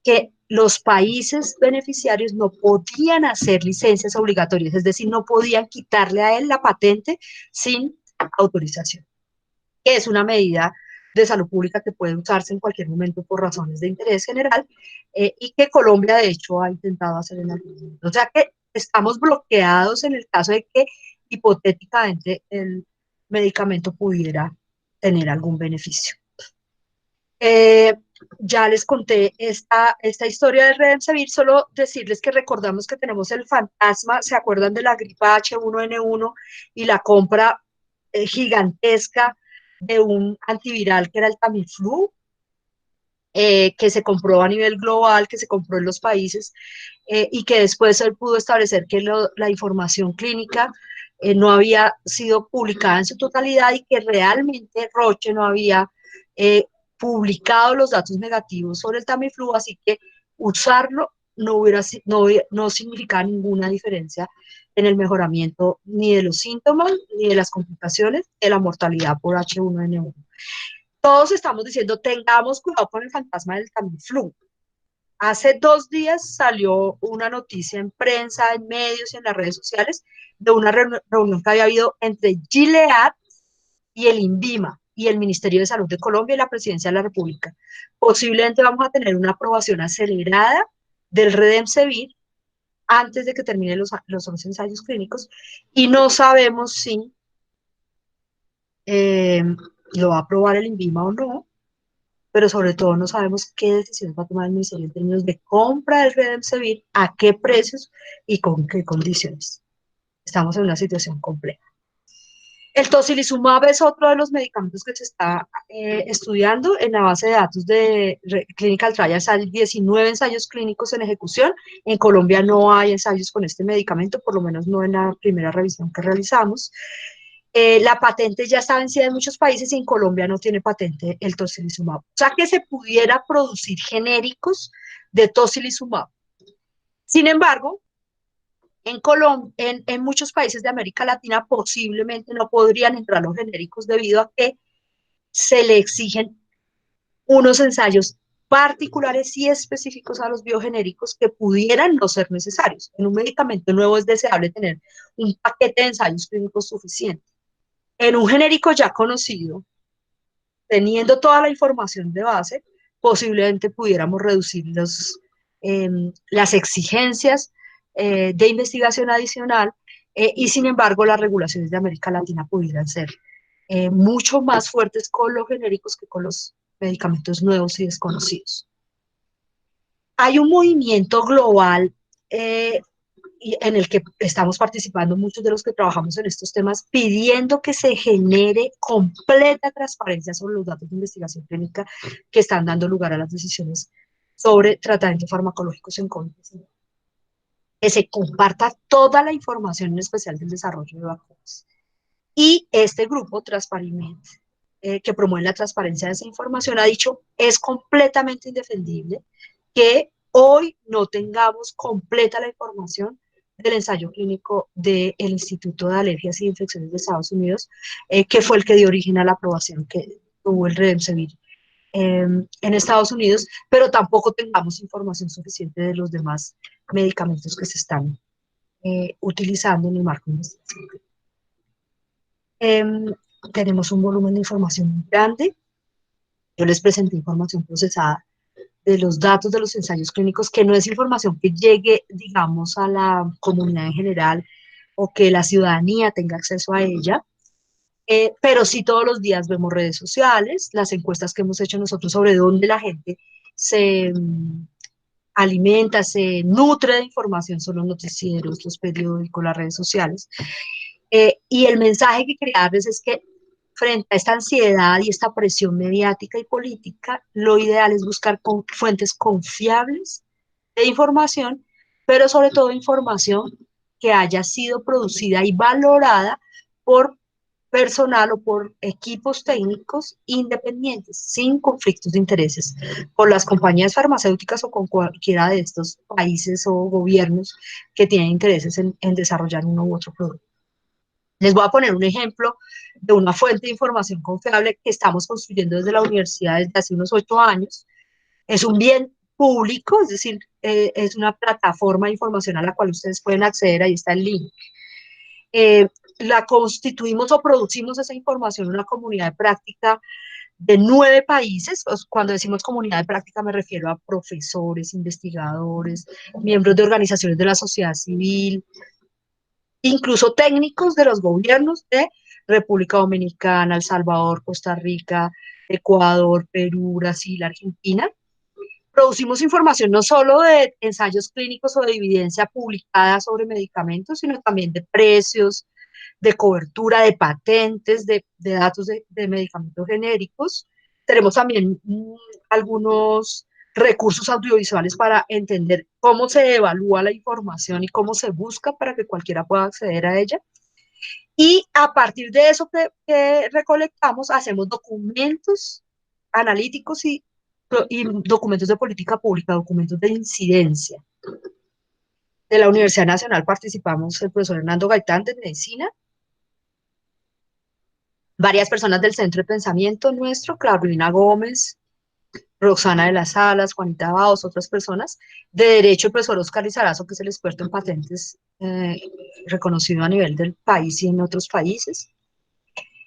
Que los países beneficiarios no podían hacer licencias obligatorias, es decir, no podían quitarle a él la patente sin autorización, que es una medida de salud pública que puede usarse en cualquier momento por razones de interés general y que Colombia, de hecho, ha intentado hacer en algún momento. O sea que estamos bloqueados en el caso de que hipotéticamente el medicamento pudiera tener algún beneficio. Ya les conté esta historia del Remdesivir, solo decirles que recordamos que tenemos el fantasma, ¿se acuerdan de la gripa H1N1 y la compra gigantesca de un antiviral que era el Tamiflu, que se compró a nivel global, que se compró en los países y que después él pudo establecer que la información clínica no había sido publicada en su totalidad y que realmente Roche no había publicado los datos negativos sobre el Tamiflu, así que usarlo no significaba ninguna diferencia en el mejoramiento ni de los síntomas, ni de las complicaciones, de la mortalidad por H1N1. Todos estamos diciendo, tengamos cuidado con el fantasma del Tamiflu. Hace 2 días salió una noticia en prensa, en medios y en las redes sociales de una reunión que había habido entre Gilead y el INVIMA y el Ministerio de Salud de Colombia y la Presidencia de la República. Posiblemente vamos a tener una aprobación acelerada del Remdesivir antes de que terminen los 11 ensayos clínicos y no sabemos si lo va a aprobar el INVIMA o no, pero sobre todo no sabemos qué decisiones va a tomar el Ministerio en términos de compra del Remdesivir, a qué precios y con qué condiciones. Estamos en una situación compleja. El tocilizumab es otro de los medicamentos que se está estudiando en la base de datos de Clinical Trials. Hay 19 ensayos clínicos en ejecución. En Colombia no hay ensayos con este medicamento, por lo menos no en la primera revisión que realizamos. La patente ya está vencida en muchos países y en Colombia no tiene patente el tocilizumab. O sea que se pudiera producir genéricos de tocilizumab. Sin embargo, en muchos países de América Latina posiblemente no podrían entrar los genéricos debido a que se le exigen unos ensayos particulares y específicos a los biogenéricos que pudieran no ser necesarios. En un medicamento nuevo es deseable tener un paquete de ensayos clínicos suficiente. En un genérico ya conocido, teniendo toda la información de base, posiblemente pudiéramos reducir las exigencias de investigación adicional y sin embargo las regulaciones de América Latina pudieran ser mucho más fuertes con los genéricos que con los medicamentos nuevos y desconocidos. Hay un movimiento global y en el que estamos participando muchos de los que trabajamos en estos temas, pidiendo que se genere completa transparencia sobre los datos de investigación clínica que están dando lugar a las decisiones sobre tratamientos farmacológicos en COVID-19. Que se comparta toda la información, en especial del desarrollo de vacunas. Y este grupo, Transpariment, que promueve la transparencia de esa información, ha dicho, es completamente indefendible que hoy no tengamos completa la información del ensayo clínico del Instituto de Alergias y Infecciones de Estados Unidos, que fue el que dio origen a la aprobación que tuvo el Remdesivir en Estados Unidos, pero tampoco tengamos información suficiente de los demás medicamentos que se están utilizando en el marco de investigación. Tenemos un volumen de información muy grande. Yo les presenté información procesada de los datos de los ensayos clínicos, que no es información que llegue, digamos, a la comunidad en general o que la ciudadanía tenga acceso a ella, pero sí todos los días vemos redes sociales, las encuestas que hemos hecho nosotros sobre dónde la gente se alimenta, se nutre de información, son los noticieros, los periódicos, las redes sociales. Y el mensaje que quería darles es que frente a esta ansiedad y esta presión mediática y política, lo ideal es buscar fuentes confiables de información, pero sobre todo información que haya sido producida y valorada por personal o por equipos técnicos independientes, sin conflictos de intereses, por las compañías farmacéuticas o con cualquiera de estos países o gobiernos que tienen intereses en desarrollar uno u otro producto. Les voy a poner un ejemplo de una fuente de información confiable que estamos construyendo desde la universidad desde hace unos 8 años. Es un bien público, es decir, es una plataforma de información a la cual ustedes pueden acceder, ahí está el link. La constituimos o producimos esa información en una comunidad de práctica de 9 países. Pues, cuando decimos comunidad de práctica me refiero a profesores, investigadores, miembros de organizaciones de la sociedad civil, incluso técnicos de los gobiernos de República Dominicana, El Salvador, Costa Rica, Ecuador, Perú, Brasil, Argentina. Producimos información no solo de ensayos clínicos o de evidencia publicada sobre medicamentos, sino también de precios, de cobertura, de patentes, de datos de medicamentos genéricos. Tenemos también algunos recursos audiovisuales para entender cómo se evalúa la información y cómo se busca para que cualquiera pueda acceder a ella. Y a partir de eso que recolectamos, hacemos documentos analíticos y documentos de política pública, documentos de incidencia. De la Universidad Nacional participamos el profesor Hernando Gaitán de Medicina, varias personas del Centro de Pensamiento nuestro, Carolina Gómez, Roxana de las Salas, Juanita Baos, otras personas. De Derecho, el profesor Oscar Lizarazo, que es el experto en patentes reconocido a nivel del país y en otros países.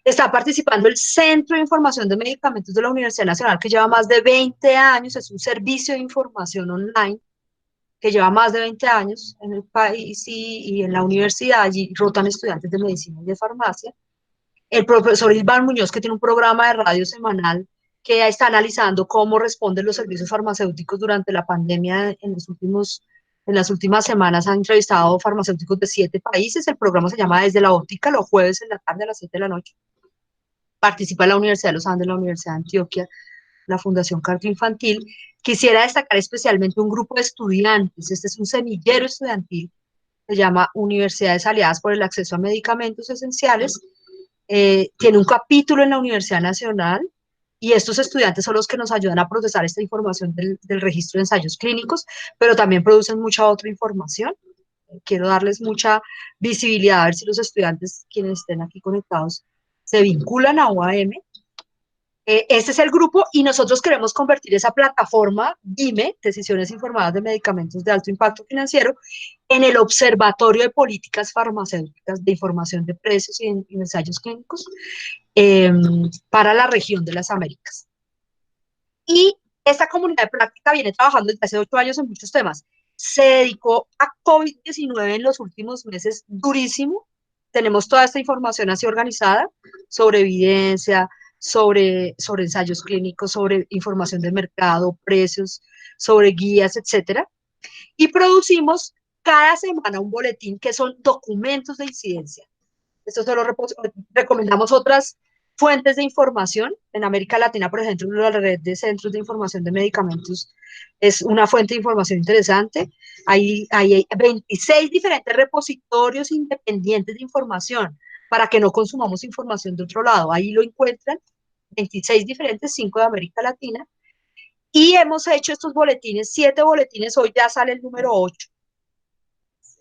Está participando el Centro de Información de Medicamentos de la Universidad Nacional, que lleva más de 20 años, es un servicio de información online que lleva más de 20 años en el país y en la universidad. Allí rotan estudiantes de medicina y de farmacia. El profesor Iván Muñoz, que tiene un programa de radio semanal que está analizando cómo responden los servicios farmacéuticos durante la pandemia. En las últimas semanas han entrevistado farmacéuticos de 7 países. El programa se llama Desde la Óptica, los jueves en la tarde a las 7 de la noche. Participa en la Universidad de los Andes, la Universidad de Antioquia, la Fundación Cardio Infantil. Quisiera destacar especialmente un grupo de estudiantes. Este es un semillero estudiantil, se llama Universidades Aliadas por el Acceso a Medicamentos Esenciales. Tiene un capítulo en la Universidad Nacional y estos estudiantes son los que nos ayudan a procesar esta información del registro de ensayos clínicos, pero también producen mucha otra información. Quiero darles mucha visibilidad, a ver si los estudiantes, quienes estén aquí conectados, se vinculan a OAM. Este es el grupo y nosotros queremos convertir esa plataforma DIME, Decisiones Informadas de Medicamentos de Alto Impacto Financiero, en el Observatorio de Políticas Farmacéuticas de Información de Precios y Ensayos Clínicos para la región de las Américas. Y esta comunidad de práctica viene trabajando desde hace 8 años en muchos temas. Se dedicó a COVID-19 en los últimos meses durísimo. Tenemos toda esta información así organizada sobre evidencia, sobre ensayos clínicos, sobre información de mercado, precios, sobre guías, etcétera. Y producimos cada semana un boletín que son documentos de incidencia. Esto solo recomendamos otras fuentes de información. En América Latina, por ejemplo, la red de centros de información de medicamentos es una fuente de información interesante. Hay 26 diferentes repositorios independientes de información para que no consumamos información de otro lado. Ahí lo encuentran, 26 diferentes, 5 de América Latina. Y hemos hecho estos boletines, 7 boletines, hoy ya sale el número 8.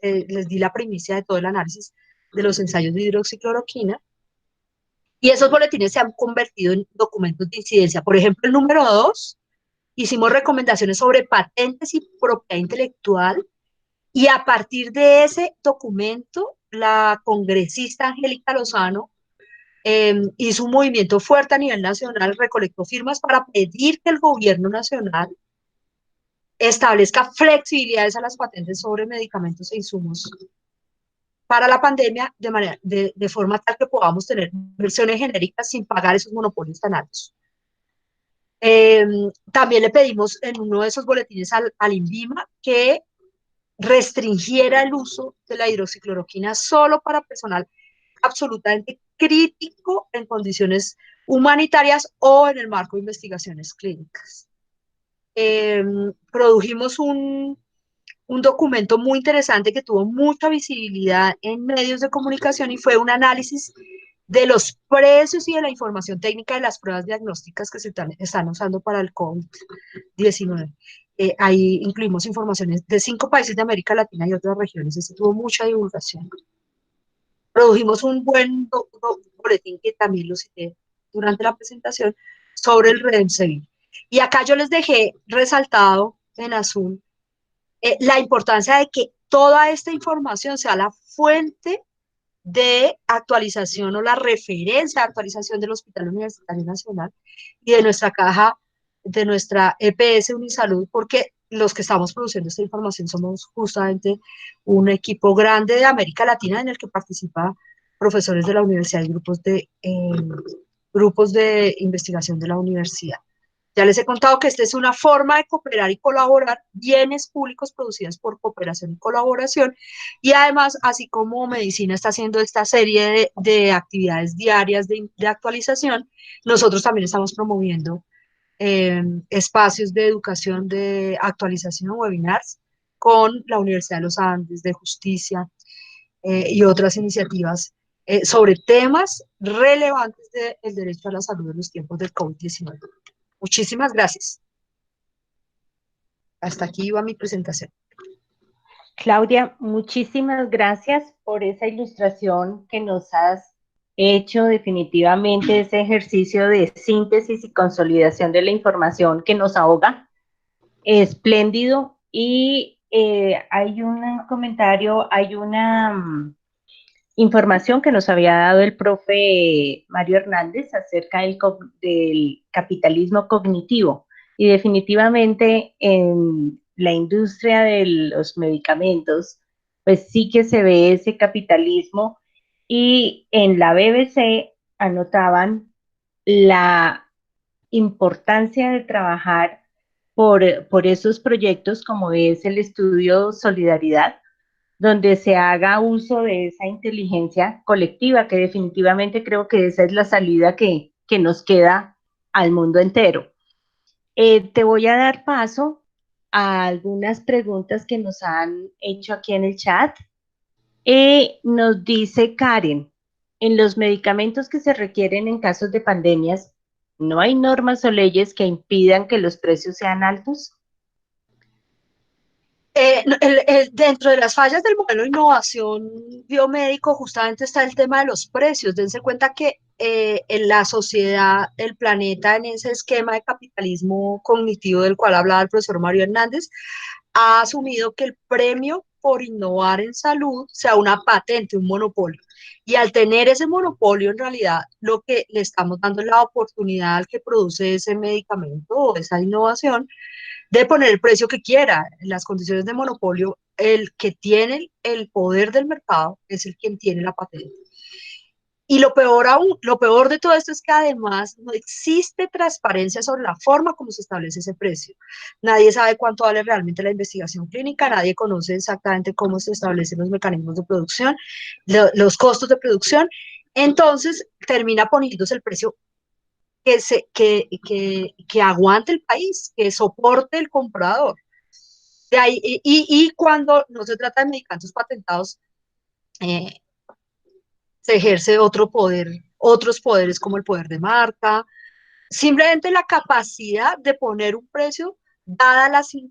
Les di la primicia de todo el análisis de los ensayos de hidroxicloroquina. Y esos boletines se han convertido en documentos de incidencia. Por ejemplo, el número 2, hicimos recomendaciones sobre patentes y propiedad intelectual. Y a partir de ese documento, la congresista Angélica Lozano hizo un movimiento fuerte a nivel nacional, recolectó firmas para pedir que el gobierno nacional establezca flexibilidades a las patentes sobre medicamentos e insumos para la pandemia de forma tal que podamos tener versiones genéricas sin pagar esos monopolios tan altos. También le pedimos en uno de esos boletines al INVIMA que restringiera el uso de la hidroxicloroquina solo para personal absolutamente crítico en condiciones humanitarias o en el marco de investigaciones clínicas. Produjimos un documento muy interesante que tuvo mucha visibilidad en medios de comunicación y fue un análisis de los precios y de la información técnica de las pruebas diagnósticas que se están usando para el COVID-19. Ahí incluimos informaciones de 5 países de América Latina y otras regiones. Este tuvo mucha divulgación. Produjimos un buen boletín que también lo cité durante la presentación sobre el Remdesivir. Y acá yo les dejé resaltado en azul la importancia de que toda esta información sea la fuente de actualización o la referencia de actualización del Hospital Universitario Nacional y de nuestra caja, de nuestra EPS Unisalud, porque los que estamos produciendo esta información somos justamente un equipo grande de América Latina en el que participan profesores de la universidad y grupos de investigación de la universidad. Ya les he contado que esta es una forma de cooperar y colaborar, bienes públicos producidos por cooperación y colaboración, y además, así como Medicina está haciendo esta serie de actividades diarias de actualización, nosotros también estamos promoviendo espacios de educación, de actualización, webinars, con la Universidad de los Andes, de Justicia y otras iniciativas sobre temas relevantes del derecho a la salud en los tiempos del COVID-19. Muchísimas gracias. Hasta aquí iba mi presentación. Claudia, muchísimas gracias por esa ilustración que nos has hecho, definitivamente ese ejercicio de síntesis y consolidación de la información que nos ahoga. Espléndido. Y hay un comentario, hay una información que nos había dado el profe Mario Hernández acerca del capitalismo cognitivo. Y definitivamente en la industria de los medicamentos, pues sí que se ve ese capitalismo, y en la BBC anotaban la importancia de trabajar por esos proyectos como es el estudio Solidaridad, donde se haga uso de esa inteligencia colectiva, que definitivamente creo que esa es la salida que nos queda al mundo entero. Te voy a dar paso a algunas preguntas que nos han hecho aquí en el chat. Nos dice Karen, en los medicamentos que se requieren en casos de pandemias, ¿no hay normas o leyes que impidan que los precios sean altos? Dentro de las fallas del modelo de innovación biomédico justamente está el tema de los precios. Dense cuenta que en la sociedad, el planeta, en ese esquema de capitalismo cognitivo del cual hablaba el profesor Mario Hernández, ha asumido que el premio por innovar en salud sea una patente, un monopolio. Y al tener ese monopolio, en realidad, lo que le estamos dando es la oportunidad al que produce ese medicamento o esa innovación de poner el precio que quiera. En las condiciones de monopolio, el que tiene el poder del mercado es el quien tiene la patente. Y lo peor aún, lo peor de todo esto es que además no existe transparencia sobre la forma como se establece ese precio. Nadie sabe cuánto vale realmente la investigación clínica, nadie conoce exactamente cómo se establecen los mecanismos de producción, los costos de producción. Entonces termina poniéndose el precio que aguante el país, que soporte el comprador. De ahí, y cuando no se trata de medicamentos patentados, eh, se ejerce otro poder, otros poderes como el poder de marca, simplemente la capacidad de poner un precio, dada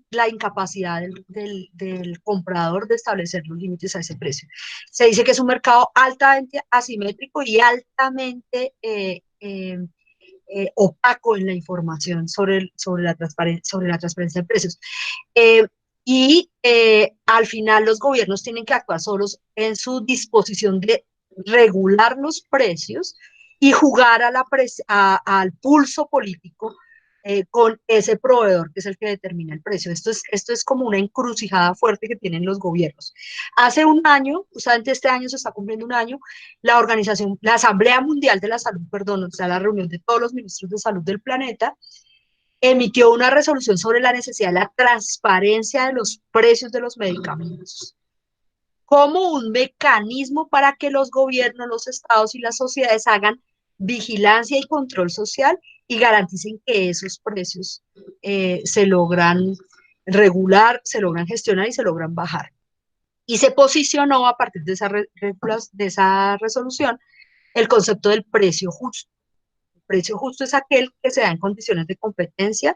la incapacidad del comprador de establecer los límites a ese precio. Se dice que es un mercado altamente asimétrico y altamente opaco en la información sobre la transparencia de precios. Eh, Al final los gobiernos tienen que actuar solos en su disposición de regular los precios y jugar al pulso político con ese proveedor que es el que determina el precio. Esto es como una encrucijada fuerte que tienen los gobiernos. Hace un año, justamente este año se está cumpliendo un año, la Asamblea Mundial de la Salud, perdón, o sea, la reunión de todos los ministros de salud del planeta, emitió una resolución sobre la necesidad de la transparencia de los precios de los medicamentos como un mecanismo para que los gobiernos, los estados y las sociedades hagan vigilancia y control social y garanticen que esos precios se logran regular, se logran gestionar y se logran bajar. Y se posicionó a partir de esa resolución el concepto del precio justo. El precio justo es aquel que se da en condiciones de competencia.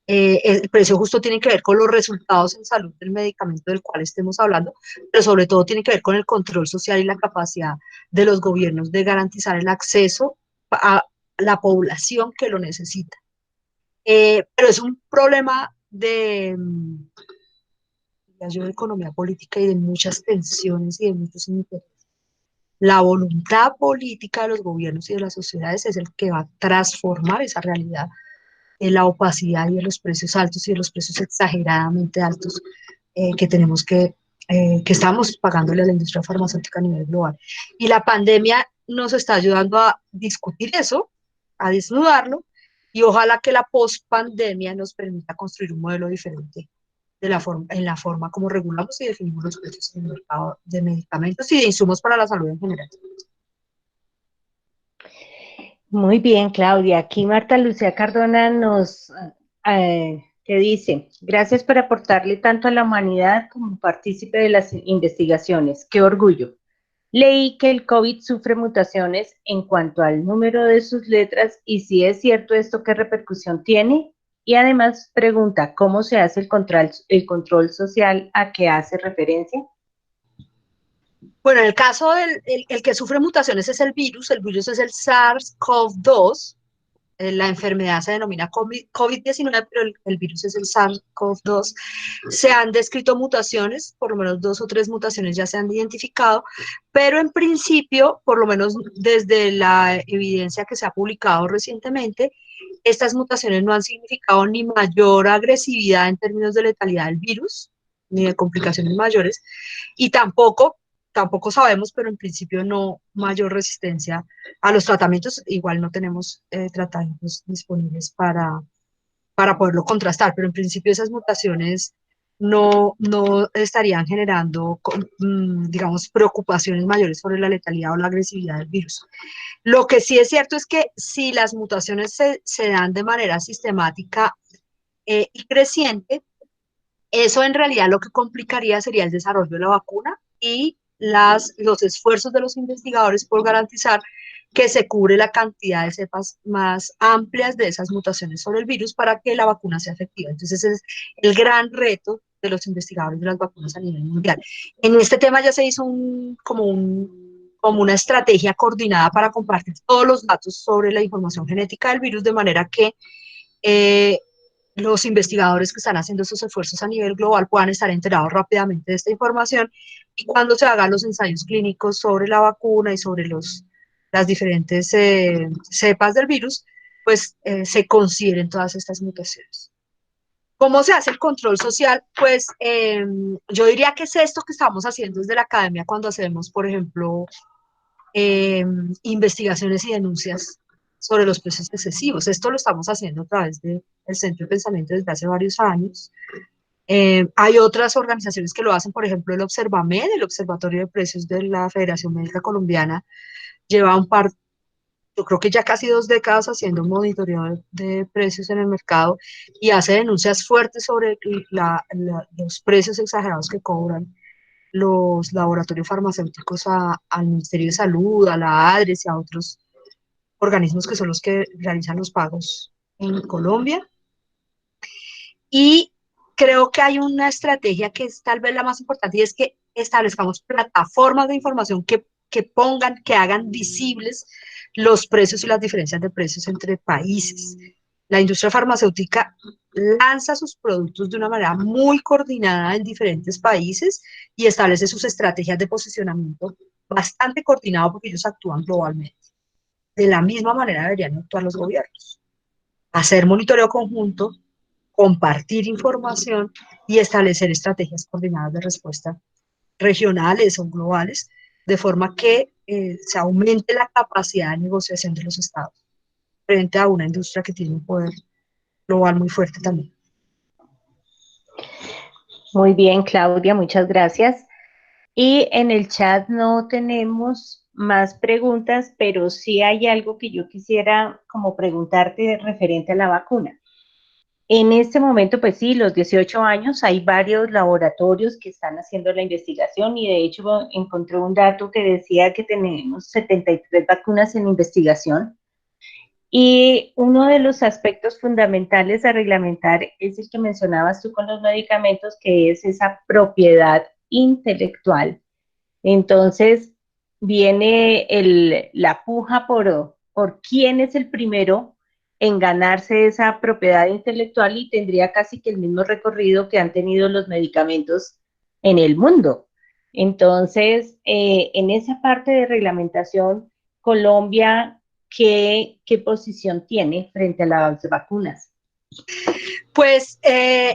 El precio justo tiene que ver con los resultados en salud del medicamento del cual estemos hablando, pero sobre todo tiene que ver con el control social y la capacidad de los gobiernos de garantizar el acceso a la población que lo necesita. Pero es un problema de economía política y de muchas tensiones y de muchos intereses. La voluntad política de los gobiernos y de las sociedades es el que va a transformar esa realidad de la opacidad y de los precios altos y de los precios exageradamente altos que que estamos pagándole a la industria farmacéutica a nivel global. Y la pandemia nos está ayudando a discutir eso, a desnudarlo, y ojalá que la pospandemia nos permita construir un modelo diferente en la forma como regulamos y definimos los precios en el mercado de medicamentos y de insumos para la salud en general. Muy bien, Claudia. Aquí Marta Lucía Cardona te dice, gracias por aportarle tanto a la humanidad como partícipe de las investigaciones. Qué orgullo. Leí que el COVID sufre mutaciones en cuanto al número de sus letras y si es cierto esto, ¿qué repercusión tiene? Y además pregunta, ¿cómo se hace el control social a que hace referencia? Bueno, en el caso el que sufre mutaciones es el virus es el SARS-CoV-2, la enfermedad se denomina COVID-19, pero el virus es el SARS-CoV-2. Se han descrito mutaciones, por lo menos 2 o 3 mutaciones ya se han identificado, pero en principio, por lo menos desde la evidencia que se ha publicado recientemente, estas mutaciones no han significado ni mayor agresividad en términos de letalidad del virus, ni de complicaciones mayores, y tampoco sabemos, pero en principio no mayor resistencia a los tratamientos. Igual no tenemos tratamientos disponibles para poderlo contrastar, pero en principio esas mutaciones no estarían generando, digamos, preocupaciones mayores sobre la letalidad o la agresividad del virus. Lo que sí es cierto es que si las mutaciones se dan de manera sistemática y creciente, eso en realidad lo que complicaría sería el desarrollo de la vacuna y los esfuerzos de los investigadores por garantizar que se cubre la cantidad de cepas más amplias de esas mutaciones sobre el virus para que la vacuna sea efectiva. Entonces, ese es el gran reto de los investigadores de las vacunas a nivel mundial. En este tema ya se hizo como una estrategia coordinada para compartir todos los datos sobre la información genética del virus, de manera que los investigadores que están haciendo esos esfuerzos a nivel global puedan estar enterados rápidamente de esta información y cuando se hagan los ensayos clínicos sobre la vacuna y sobre las diferentes cepas del virus, pues se consideren todas estas mutaciones. ¿Cómo se hace el control social? Pues yo diría que es esto que estamos haciendo desde la academia cuando hacemos, por ejemplo, investigaciones y denuncias sobre los precios excesivos. Esto lo estamos haciendo a través del Centro de Pensamiento desde hace varios años. Hay otras organizaciones que lo hacen, por ejemplo, el Observamed, el Observatorio de Precios de la Federación Médica Colombiana, lleva yo creo que ya casi 2 décadas haciendo un monitoreo de precios en el mercado y hace denuncias fuertes sobre los precios exagerados que cobran los laboratorios farmacéuticos al Ministerio de Salud, a la ADRES y a otros organismos que son los que realizan los pagos en Colombia. Y creo que hay una estrategia que es tal vez la más importante y es que establezcamos plataformas de información que hagan visibles los precios y las diferencias de precios entre países. La industria farmacéutica lanza sus productos de una manera muy coordinada en diferentes países y establece sus estrategias de posicionamiento bastante coordinado porque ellos actúan globalmente. De la misma manera deberían actuar los gobiernos. Hacer monitoreo conjunto, compartir información y establecer estrategias coordinadas de respuesta regionales o globales, de forma que se aumente la capacidad de negociación de los estados frente a una industria que tiene un poder global muy fuerte también. Muy bien, Claudia, muchas gracias. Y en el chat no tenemos más preguntas, pero sí hay algo que yo quisiera como preguntarte referente a la vacuna. En este momento, pues sí, los 18 años, hay varios laboratorios que están haciendo la investigación y de hecho encontré un dato que decía que tenemos 73 vacunas en investigación. Y uno de los aspectos fundamentales a reglamentar es el que mencionabas tú con los medicamentos, que es esa propiedad intelectual. Entonces, viene la puja por quién es el primero en ganarse esa propiedad intelectual y tendría casi que el mismo recorrido que han tenido los medicamentos en el mundo. Entonces, en esa parte de reglamentación, Colombia, ¿qué posición tiene frente a las vacunas? Pues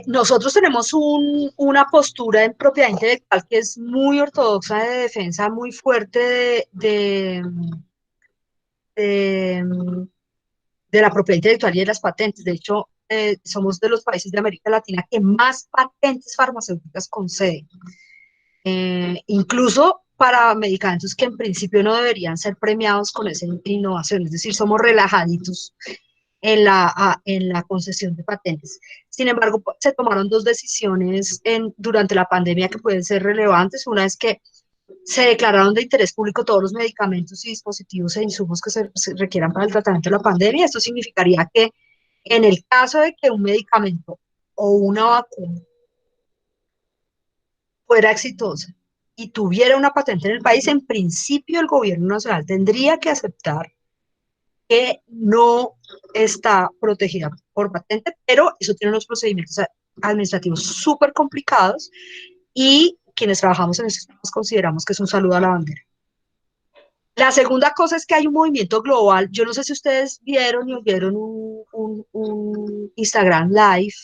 nosotros tenemos una postura en propiedad intelectual que es muy ortodoxa de defensa, muy fuerte de, de la propiedad intelectual y de las patentes. De hecho, somos de los países de América Latina que más patentes farmacéuticas conceden. Incluso para medicamentos que en principio no deberían ser premiados con esa innovación. Es decir, somos relajaditos en la concesión de patentes. Sin embargo, se tomaron 2 decisiones durante la pandemia que pueden ser relevantes. Una es que se declararon de interés público todos los medicamentos y dispositivos e insumos que se requieran para el tratamiento de la pandemia. Esto significaría que en el caso de que un medicamento o una vacuna fuera exitosa y tuviera una patente en el país, en principio el gobierno nacional tendría que aceptar que no está protegida por patente, pero eso tiene unos procedimientos administrativos súper complicados y quienes trabajamos en estos temas consideramos que es un saludo a la bandera. La segunda cosa es que hay un movimiento global. Yo no sé si ustedes vieron y oyeron un Instagram Live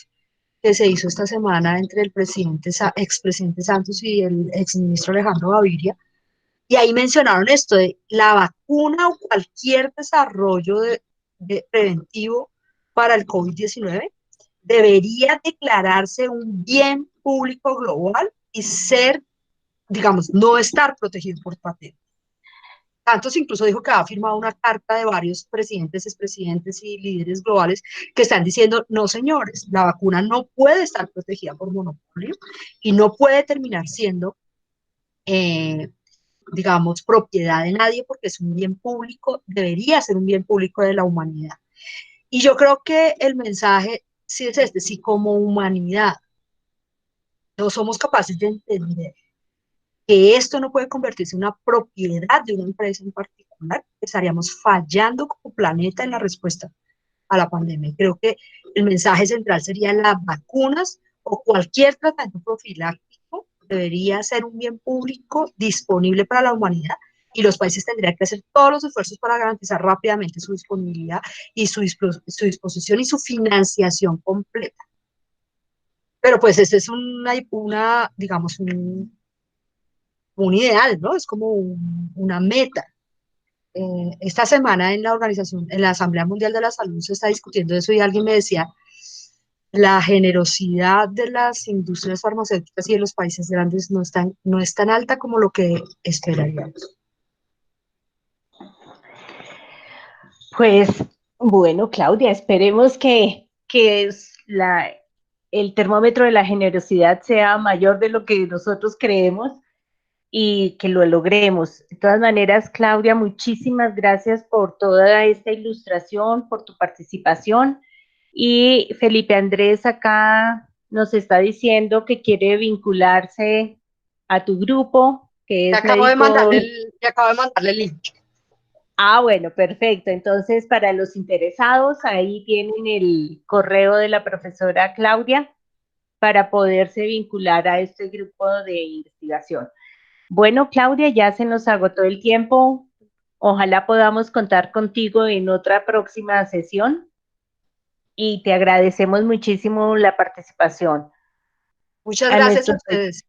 que se hizo esta semana entre el expresidente Santos y el exministro Alejandro Gaviria. Y ahí mencionaron esto de la vacuna o cualquier desarrollo de preventivo para el COVID-19 debería declararse un bien público global y ser, digamos, no estar protegido por patente. Santos incluso dijo que ha firmado una carta de varios presidentes, expresidentes y líderes globales que están diciendo, no señores, la vacuna no puede estar protegida por monopolio y no puede terminar siendo, digamos, propiedad de nadie porque es un bien público, debería ser un bien público de la humanidad. Y yo creo que el mensaje sí es este, si como humanidad no somos capaces de entender que esto no puede convertirse en una propiedad de una empresa en particular, estaríamos fallando como planeta en la respuesta a la pandemia. Creo que el mensaje central sería las vacunas o cualquier tratamiento profiláctico debería ser un bien público disponible para la humanidad y los países tendrían que hacer todos los esfuerzos para garantizar rápidamente su disponibilidad y su disposición y su financiación completa. Pero pues este es digamos, un ideal, ¿no? Es como una meta. esta semana en la organización, en la Asamblea Mundial de la Salud se está discutiendo eso y alguien me decía, la generosidad de las industrias farmacéuticas y de los países grandes no es tan alta como lo que esperaríamos. Pues bueno, Claudia, esperemos que el termómetro de la generosidad sea mayor de lo que nosotros creemos y que lo logremos. De todas maneras, Claudia, muchísimas gracias por toda esta ilustración, por tu participación. Y Felipe Andrés acá nos está diciendo que quiere vincularse a tu grupo, que es médico. Le acabo de mandarle el link. Ah, bueno, perfecto. Entonces, para los interesados, ahí tienen el correo de la profesora Claudia para poderse vincular a este grupo de investigación. Bueno, Claudia, ya se nos agotó el tiempo. Ojalá podamos contar contigo en otra próxima sesión y te agradecemos muchísimo la participación. Muchas A gracias a nuestros, ustedes.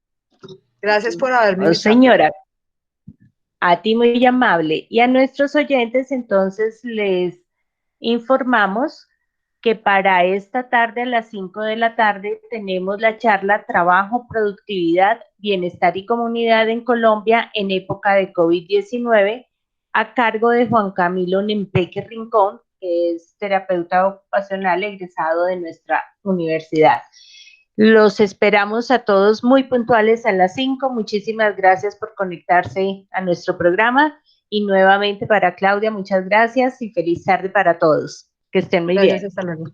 Gracias por haberme oh, invitado. señora, a ti muy amable. Y a nuestros oyentes, entonces, les informamos que para esta tarde a las 5 de la tarde tenemos la charla Trabajo, Productividad, Bienestar y Comunidad en Colombia en época de COVID-19 a cargo de Juan Camilo Nempeque Rincón, que es terapeuta ocupacional egresado de nuestra universidad. Los esperamos a todos muy puntuales a las 5. Muchísimas gracias por conectarse a nuestro programa y nuevamente para Claudia, muchas gracias y feliz tarde para todos. Que estén muy Gracias, bien. hasta luego.